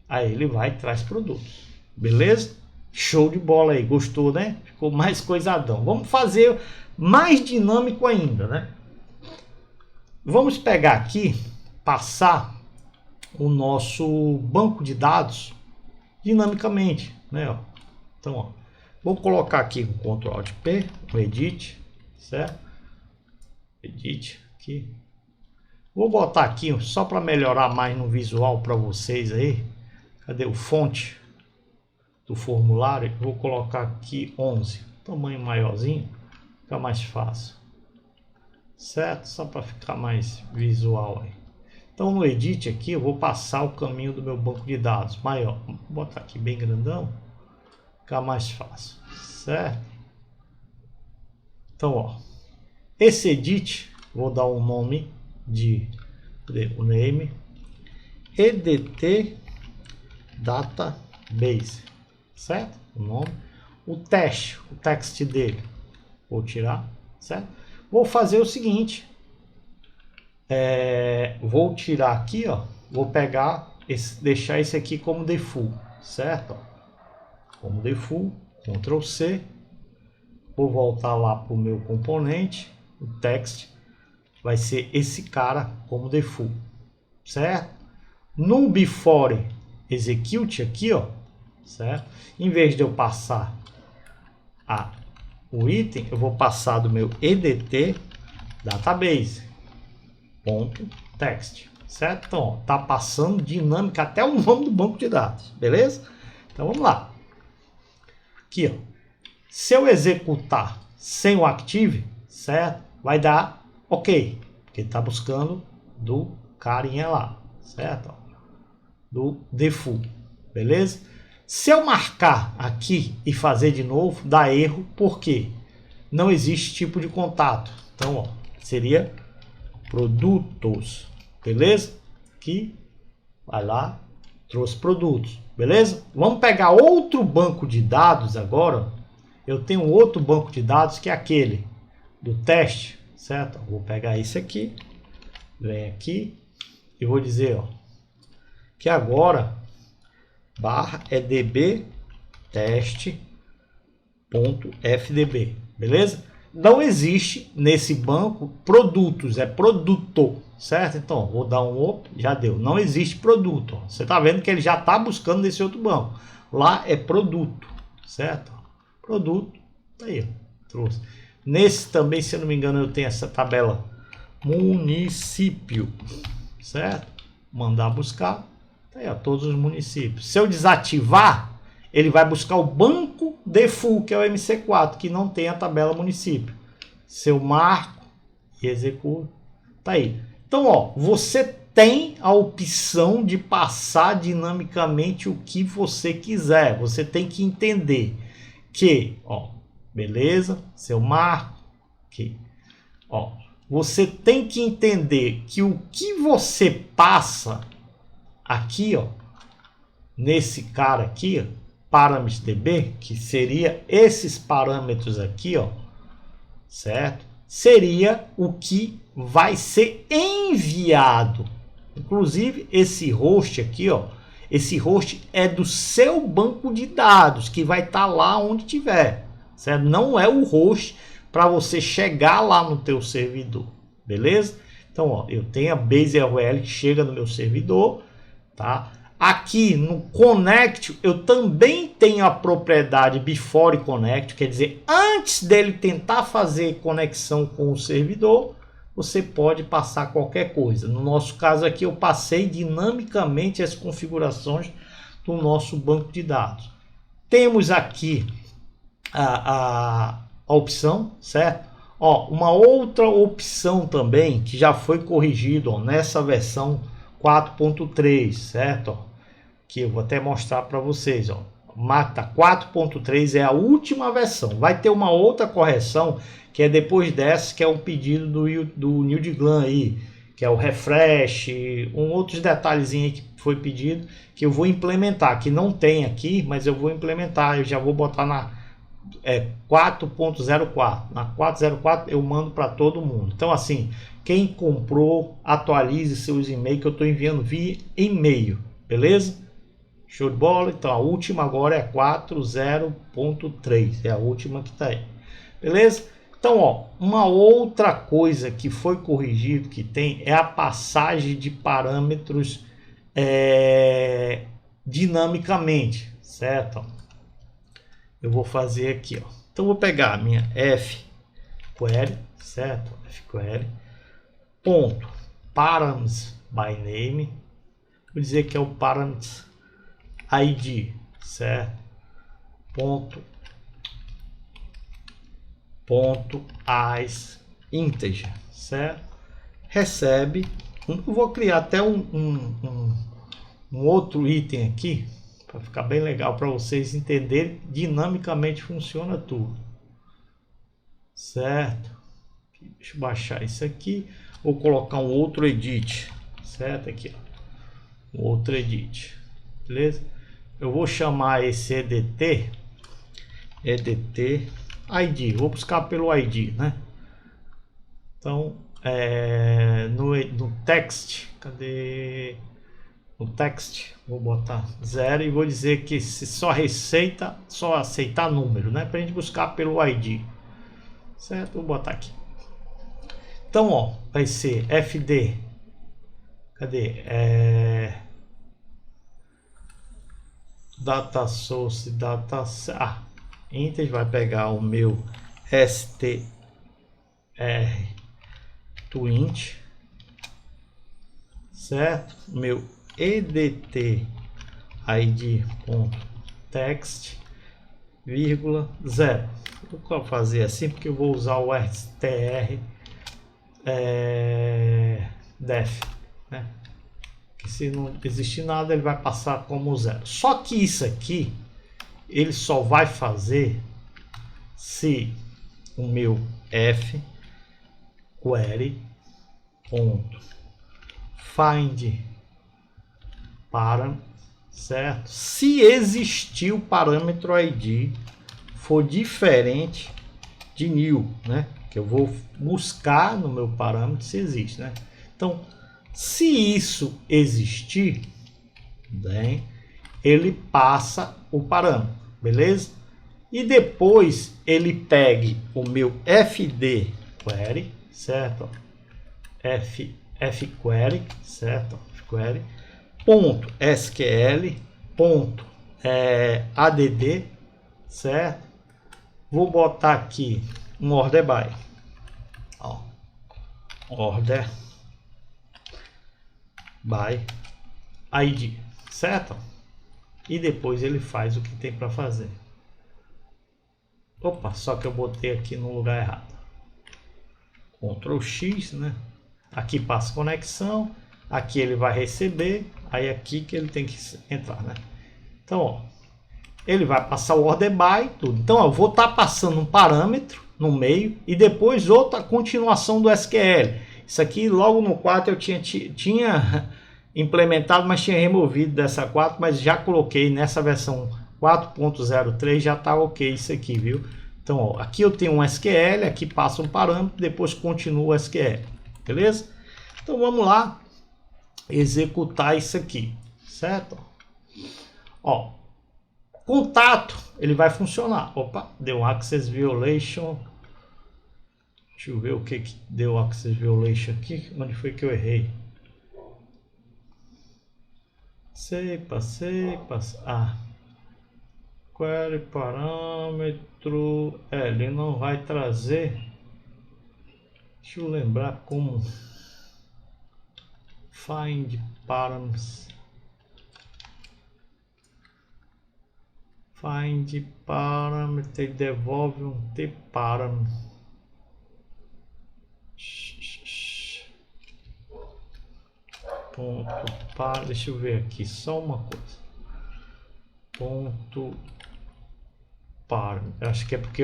aí ele vai e traz produtos, beleza? Show de bola aí, gostou, né? Ficou mais coisadão. Vamos fazer mais dinâmico ainda, né? Vamos pegar aqui, passar o nosso banco de dados dinamicamente, né? Ó. Então, ó, vou colocar aqui com Ctrl Alt P, o edit, certo? Edit aqui. Vou botar aqui só para melhorar mais no visual para vocês aí. Cadê o fonte do formulário? Vou colocar aqui 11, tamanho maiorzinho, fica mais fácil, certo? Só para ficar mais visual aí. Então no edit aqui eu vou passar o caminho do meu banco de dados maior. Vou botar aqui bem grandão, ficar mais fácil, certo? Então, ó, esse edit, vou dar um nome de o name edt database, certo? O nome, o text dele, Vou tirar, certo? Vou fazer o seguinte, vou tirar aqui, ó, vou pegar, deixar esse aqui como default, certo? Como default, Ctrl C, vou voltar lá para o meu componente, o text, vai ser esse cara como default, certo? No before execute aqui, ó, certo? Em vez de eu passar o item, eu vou passar do meu edt database ponto text, certo? Então, ó, tá passando dinâmica até o nome do banco de dados, beleza? Então vamos lá. Aqui, ó, se eu executar sem o active, certo? Vai dar ok, porque tá buscando do carinha lá, certo? Do default, beleza? Se eu marcar aqui e fazer de novo, dá erro, porque não existe tipo de contato. Então, ó, seria produtos, beleza? Aqui, vai lá, trouxe produtos, beleza? Vamos pegar outro banco de dados agora. Eu tenho outro banco de dados que é aquele do teste, certo? Vou pegar esse aqui, vem aqui e vou dizer, ó, que agora barra é db teste.fdb, beleza? Não existe nesse banco produtos, é produto, certo? Então, vou dar um op, já deu. Não existe produto. Ó. Você tá vendo que ele já tá buscando nesse outro banco. Lá é produto, certo? Produto, tá aí, ó, trouxe. Nesse também, se eu não me engano, eu tenho essa tabela município, certo? Mandar buscar, tá aí, ó, todos os municípios. Se eu desativar, ele vai buscar o banco default, que é o MC4, que não tem a tabela município. Se eu marco e executo, tá aí. Então, ó, você tem a opção de passar dinamicamente o que você quiser. Você tem que entender que, ó, beleza? Se eu marco aqui, ó, você tem que entender que o que você passa aqui, ó, nesse cara aqui, ó, parâmetros DB, que seria esses parâmetros aqui, ó, certo? Seria o que vai ser enviado. Inclusive, esse host aqui, ó, esse host é do seu banco de dados, que vai estar lá onde tiver, certo? Não é o host para você chegar lá no teu servidor, beleza? Então, ó, eu tenho a Base.rl que chega no meu servidor, tá? Aqui no Connect, eu também tenho a propriedade Before Connect, quer dizer, antes dele tentar fazer conexão com o servidor, você pode passar qualquer coisa. No nosso caso aqui, eu passei dinamicamente as configurações do nosso banco de dados. Temos aqui a opção, certo? Ó, uma outra opção também que já foi corrigido, ó, nessa versão 4.3, certo? Ó, que eu vou até mostrar para vocês, ó. Mata 4.3 é a última versão. Vai ter uma outra correção que é depois dessa, que é um pedido do Nildglan aí, que é o refresh, outros detalhezinhos que foi pedido, que eu vou implementar, que não tem aqui, mas eu vou implementar. Eu já vou botar na 4.04. Na 404 eu mando para todo mundo. Então, assim, quem comprou, atualize seus e-mails, que eu estou enviando via e-mail, beleza? Show de bola? Então a última agora é 40.3, é a última que está aí, beleza? Então, ó, uma outra coisa que foi corrigido que tem é a passagem de parâmetros dinamicamente, certo? Eu vou fazer aqui, ó. Então vou pegar a minha fquery, certo? Fquery ponto params by name, vou dizer que é o params ID, certo? Ponto as integer, certo? Recebe, eu vou criar até um outro item aqui para ficar bem legal para vocês entenderem. Dinamicamente funciona tudo, certo? Deixa eu baixar isso aqui, vou colocar um outro edit, certo? Aqui, ó, um outro edit, beleza? Eu vou chamar esse edt ID, vou buscar pelo ID, né? Então, no text, cadê? No text, vou botar 0 e vou dizer que se só aceitar número, né? Para a gente buscar pelo ID, certo? Vou botar aqui. Então, ó, vai ser fd, cadê? Data source, Inter vai pegar o meu str twint, certo? Meu edt id.text, vírgula 0. Vou fazer assim porque eu vou usar o str def, né? Que se não existir nada ele vai passar como 0. Só que isso aqui ele só vai fazer se o meu f query ponto find parâmetro, certo? Se existir o parâmetro id for diferente de new, né? Que eu vou buscar no meu parâmetro se existe, né? Então, se isso existir, bem, ele passa o parâmetro, beleza? E depois ele pegue o meu fd query, certo? fquery, certo? Fquery, ponto sql, ponto add, certo? Vou botar aqui um order by, ó, order by id, certo? E depois ele faz o que tem para fazer. Opa, só que eu botei aqui no lugar errado. Ctrl X, né? Aqui passa conexão, aqui ele vai receber, aí aqui que ele tem que entrar, né? Então, ó, ele vai passar o order by, tudo. Então, ó, eu vou estar passando um parâmetro no meio e depois outra continuação do SQL. Isso aqui logo no 4 eu tinha implementado, mas tinha removido dessa 4, mas já coloquei nessa versão 4.03, já está ok isso aqui, viu? Então, ó, aqui eu tenho um SQL, aqui passa um parâmetro, depois continua o SQL, beleza? Então vamos lá executar isso aqui, certo? Ó, contato, ele vai funcionar. Opa, deu um access violation. Deixa eu ver o que deu access violation aqui. Onde foi que eu errei? Passei. Query parâmetro. Ele não vai trazer. Deixa eu lembrar como. Find params. Find parâmetro e devolve um t param. Ponto para, deixa eu ver aqui só uma coisa. Ponto para, acho que é porque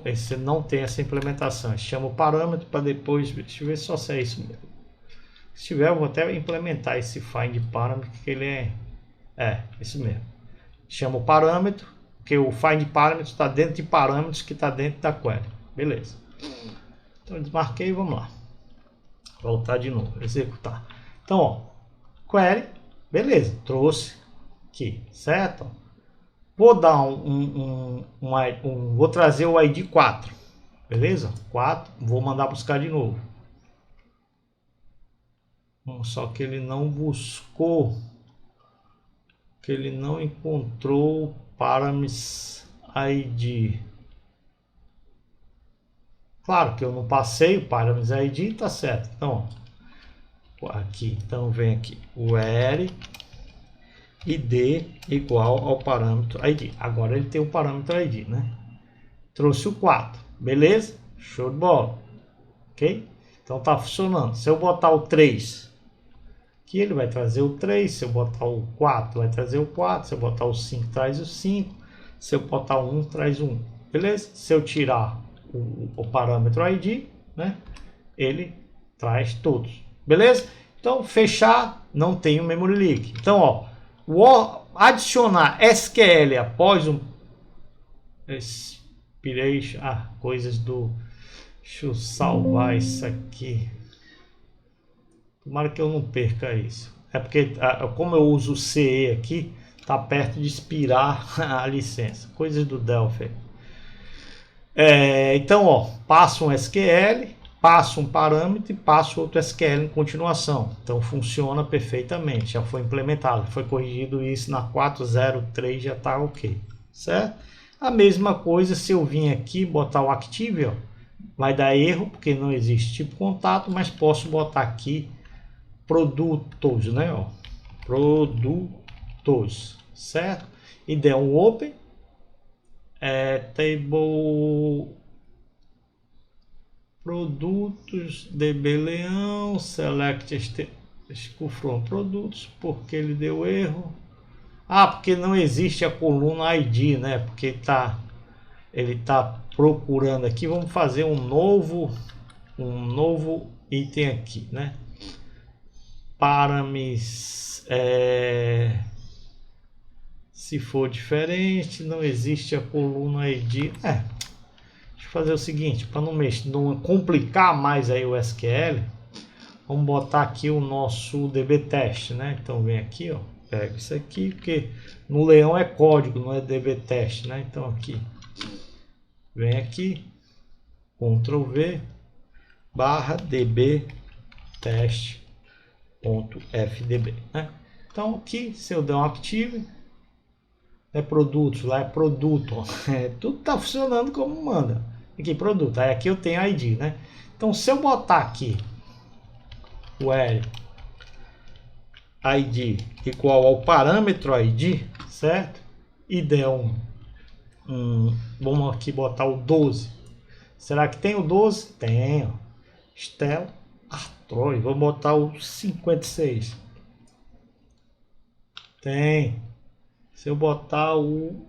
esse não tem essa implementação. Chama o parâmetro para depois, deixa eu ver só se é isso mesmo. Se tiver, eu vou até implementar esse find parâmetro, que ele é isso mesmo. Chama o parâmetro, porque o find parâmetro está dentro de parâmetros que está dentro da query. Beleza. Então desmarquei, vamos lá. Voltar de novo, executar. Então, ó, query, beleza, trouxe aqui, certo? Vou dar vou trazer o ID 4, beleza? 4, vou mandar buscar de novo. Só que ele não buscou, que ele não encontrou parameters ID. Claro que eu não passei o parameters ID, tá certo. Então, aqui, então vem aqui o id igual ao parâmetro ID. Agora ele tem o parâmetro ID, né? Trouxe o 4, beleza? Show de bola, ok? Então tá funcionando. Se eu botar o 3, aqui ele vai trazer o 3. Se eu botar o 4, vai trazer o 4. Se eu botar o 5, traz o 5. Se eu botar o 1, traz o 1, beleza? Se eu tirar o parâmetro ID, né? Ele traz todos, beleza? Então fechar, não tem o memory leak. Então, ó, adicionar SQL após Pirei, coisas do... Deixa eu salvar isso aqui. Tomara que eu não perca isso. É porque, como eu uso o CE aqui, tá perto de expirar a licença. Coisas do Delphi. Então, ó, passo um SQL, passo um parâmetro e passo outro SQL em continuação. Então, funciona perfeitamente. Já foi implementado. Foi corrigido isso na 4.0.3, já tá ok. Certo? A mesma coisa se eu vim aqui botar o Active, ó, vai dar erro, porque não existe tipo contato, mas posso botar aqui produtos, né? Ó, produtos, certo? E der um open, table produtos, DB Leão, select from produtos, porque ele deu erro. Porque não existe a coluna ID, né? Porque ele tá procurando aqui. Vamos fazer um novo item aqui, né? Parames, se for diferente, não existe a coluna ID. Deixa eu fazer o seguinte, para não complicar mais aí o SQL, vamos botar aqui o nosso DB test, né? Então vem aqui, ó, pega isso aqui, porque no Leão é código, não é DB test, né? Então aqui, vem aqui, Ctrl V, barra DB test .fdb, né? Então aqui, se eu der um active, produtos, lá é produto, ó. Tudo tá funcionando como manda. Aqui produto, aí aqui eu tenho ID, né? Então se eu botar aqui o ID igual ao parâmetro ID, certo? E der vamos aqui botar o 12. Será que tem o 12? Tem, ó. Stella Artroid, vou botar o 56. Tem. Se eu botar o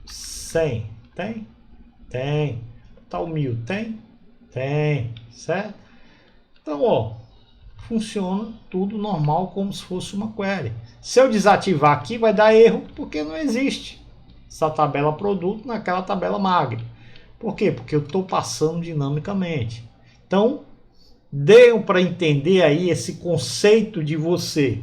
100, tem? Tem. Botar o 1000, tem? Tem, certo? Então, ó, funciona tudo normal como se fosse uma query. Se eu desativar aqui, vai dar erro, porque não existe essa tabela produto naquela tabela magra. Por quê? Porque eu estou passando dinamicamente. Então, deu para entender aí esse conceito de você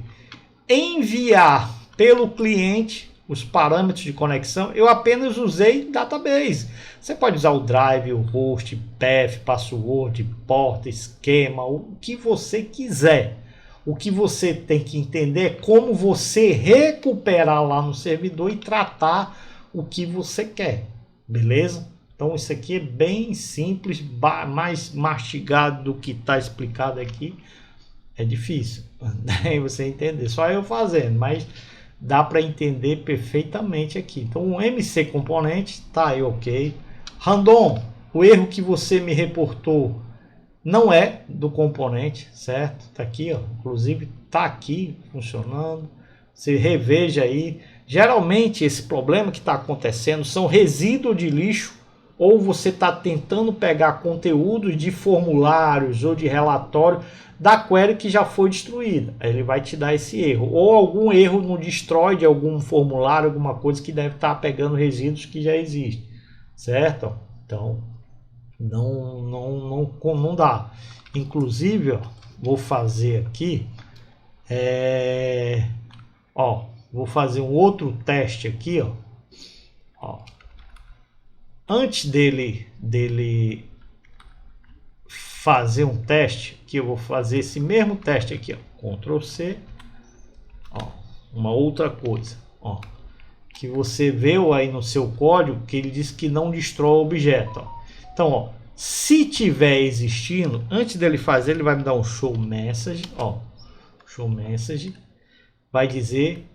enviar pelo cliente os parâmetros de conexão. Eu apenas usei database. Você pode usar o drive, o host, path, password, porta, esquema, o que você quiser. O que você tem que entender é como você recuperar lá no servidor e tratar o que você quer. Beleza? Então isso aqui é bem simples, mais mastigado do que está explicado aqui. É difícil você entender, só eu fazendo, mas dá para entender perfeitamente aqui. Então o MC componente está aí ok. Random, o erro que você me reportou não é do componente, certo? Está aqui, ó, inclusive está aqui funcionando. Você reveja aí. Geralmente esse problema que está acontecendo são resíduos de lixo, ou você está tentando pegar conteúdos de formulários ou de relatório da query que já foi destruída. Aí ele vai te dar esse erro. Ou algum erro no destroy de algum formulário, alguma coisa que deve estar pegando resíduos que já existem. Certo? Então, não dá. Inclusive, ó, vou fazer aqui. Vou fazer um outro teste aqui, ó. Antes dele fazer um teste, que eu vou fazer esse mesmo teste aqui, ó, Ctrl C, ó, uma outra coisa, ó, que você viu aí no seu código que ele diz que não destrói o objeto, ó. Então, ó, se tiver existindo, antes dele fazer, ele vai me dar um show message, ó, show message, vai dizer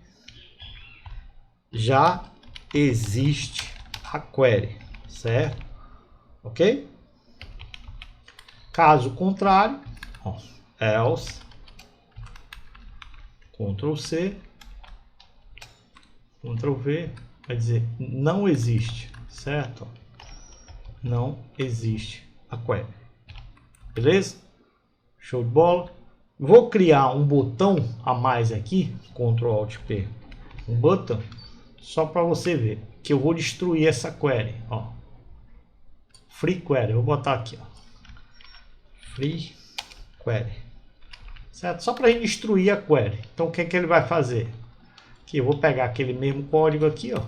já existe a query. Certo? Ok? Caso contrário, ó, else, Ctrl C, Ctrl V, vai dizer não existe, certo? Não existe a query. Beleza? Show de bola. Vou criar um botão a mais aqui, Ctrl Alt P, um botão, só para você ver que eu vou destruir essa query, ó. free query. Eu vou botar aqui, ó, free query, certo? Só para a gente instruir a query. Então o que é que ele vai fazer? Aqui eu vou pegar aquele mesmo código aqui, ó,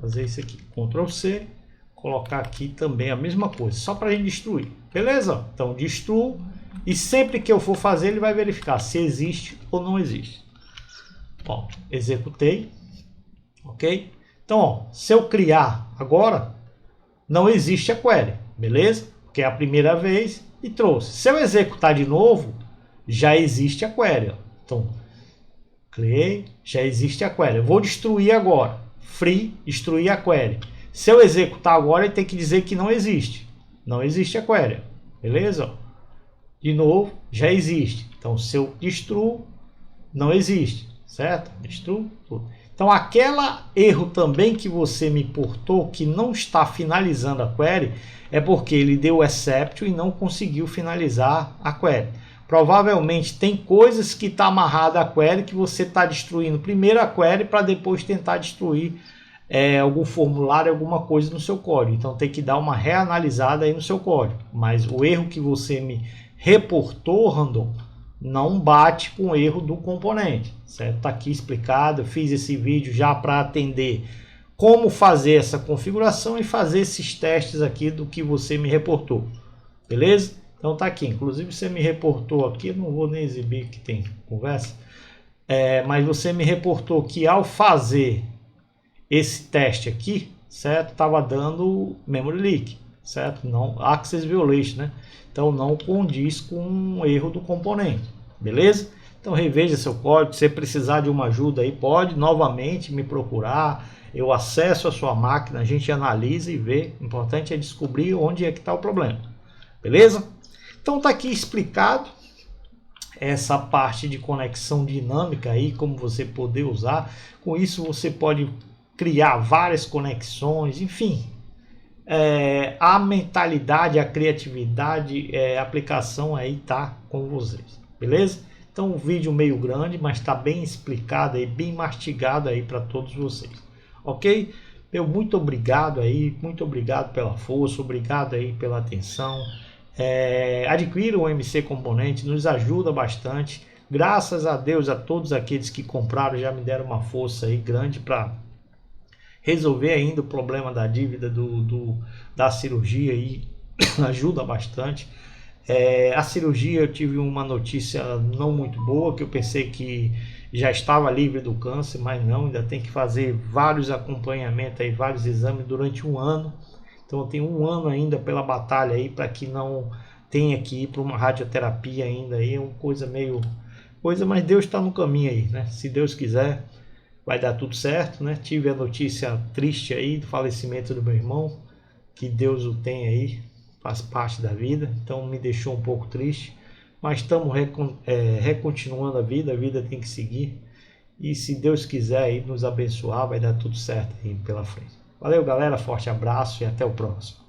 fazer isso aqui, Ctrl C, colocar aqui também a mesma coisa, só para a gente destruir, beleza? Então destruo, e sempre que eu for fazer ele vai verificar se existe ou não existe. Ó, executei, ok? Então, ó, se eu criar agora, não existe a query, beleza? Porque é a primeira vez e trouxe. Se eu executar de novo, já existe a query, ó. Então, criei, já existe a query. Eu vou destruir agora, free, destruir a query. Se eu executar agora, ele tem que dizer que não existe. Não existe a query, beleza? De novo, já existe. Então, se eu destruo, não existe, certo? Destruo tudo. Então, aquela erro também que você me portou, que não está finalizando a query, é porque ele deu exception e não conseguiu finalizar a query. Provavelmente tem coisas que está amarrada a query que você está destruindo primeiro a query para depois tentar destruir algum formulário, alguma coisa no seu código. Então tem que dar uma reanalisada aí no seu código. Mas o erro que você me reportou, Random, não bate com o erro do componente, certo? Está aqui explicado, eu fiz esse vídeo já para atender como fazer essa configuração e fazer esses testes aqui do que você me reportou, beleza? Então tá aqui, inclusive você me reportou aqui, não vou nem exibir que tem conversa, mas você me reportou que ao fazer esse teste aqui, certo? Estava dando memory leak, certo? Não access violation, né? Então não condiz com um erro do componente, beleza? Então reveja seu código, se você precisar de uma ajuda aí, pode novamente me procurar, eu acesso a sua máquina, a gente analisa e vê, o importante é descobrir onde é que está o problema, beleza? Então tá aqui explicado essa parte de conexão dinâmica aí, como você poder usar, com isso você pode criar várias conexões, enfim, a mentalidade, a criatividade, a aplicação aí tá com vocês, beleza? Então um vídeo meio grande, mas está bem explicado aí, bem mastigado aí para todos vocês, ok? Meu muito obrigado aí, muito obrigado pela força, obrigado aí pela atenção. Adquira o MC Componente, nos ajuda bastante. Graças a Deus a todos aqueles que compraram já me deram uma força aí grande para resolver ainda o problema da dívida da cirurgia aí, ajuda bastante. A cirurgia eu tive uma notícia não muito boa, que eu pensei que já estava livre do câncer, mas não, ainda tem que fazer vários acompanhamentos aí, vários exames durante um ano. Então eu tenho um ano ainda pela batalha aí, para que não tenha que ir para uma radioterapia ainda aí, é uma coisa meio mas Deus está no caminho aí, né? Se Deus quiser, vai dar tudo certo, né? Tive a notícia triste aí do falecimento do meu irmão, que Deus o tem aí, faz parte da vida, então me deixou um pouco triste, mas estamos recontinuando a vida tem que seguir, e se Deus quiser aí nos abençoar, vai dar tudo certo aí pela frente. Valeu galera, forte abraço e até o próximo.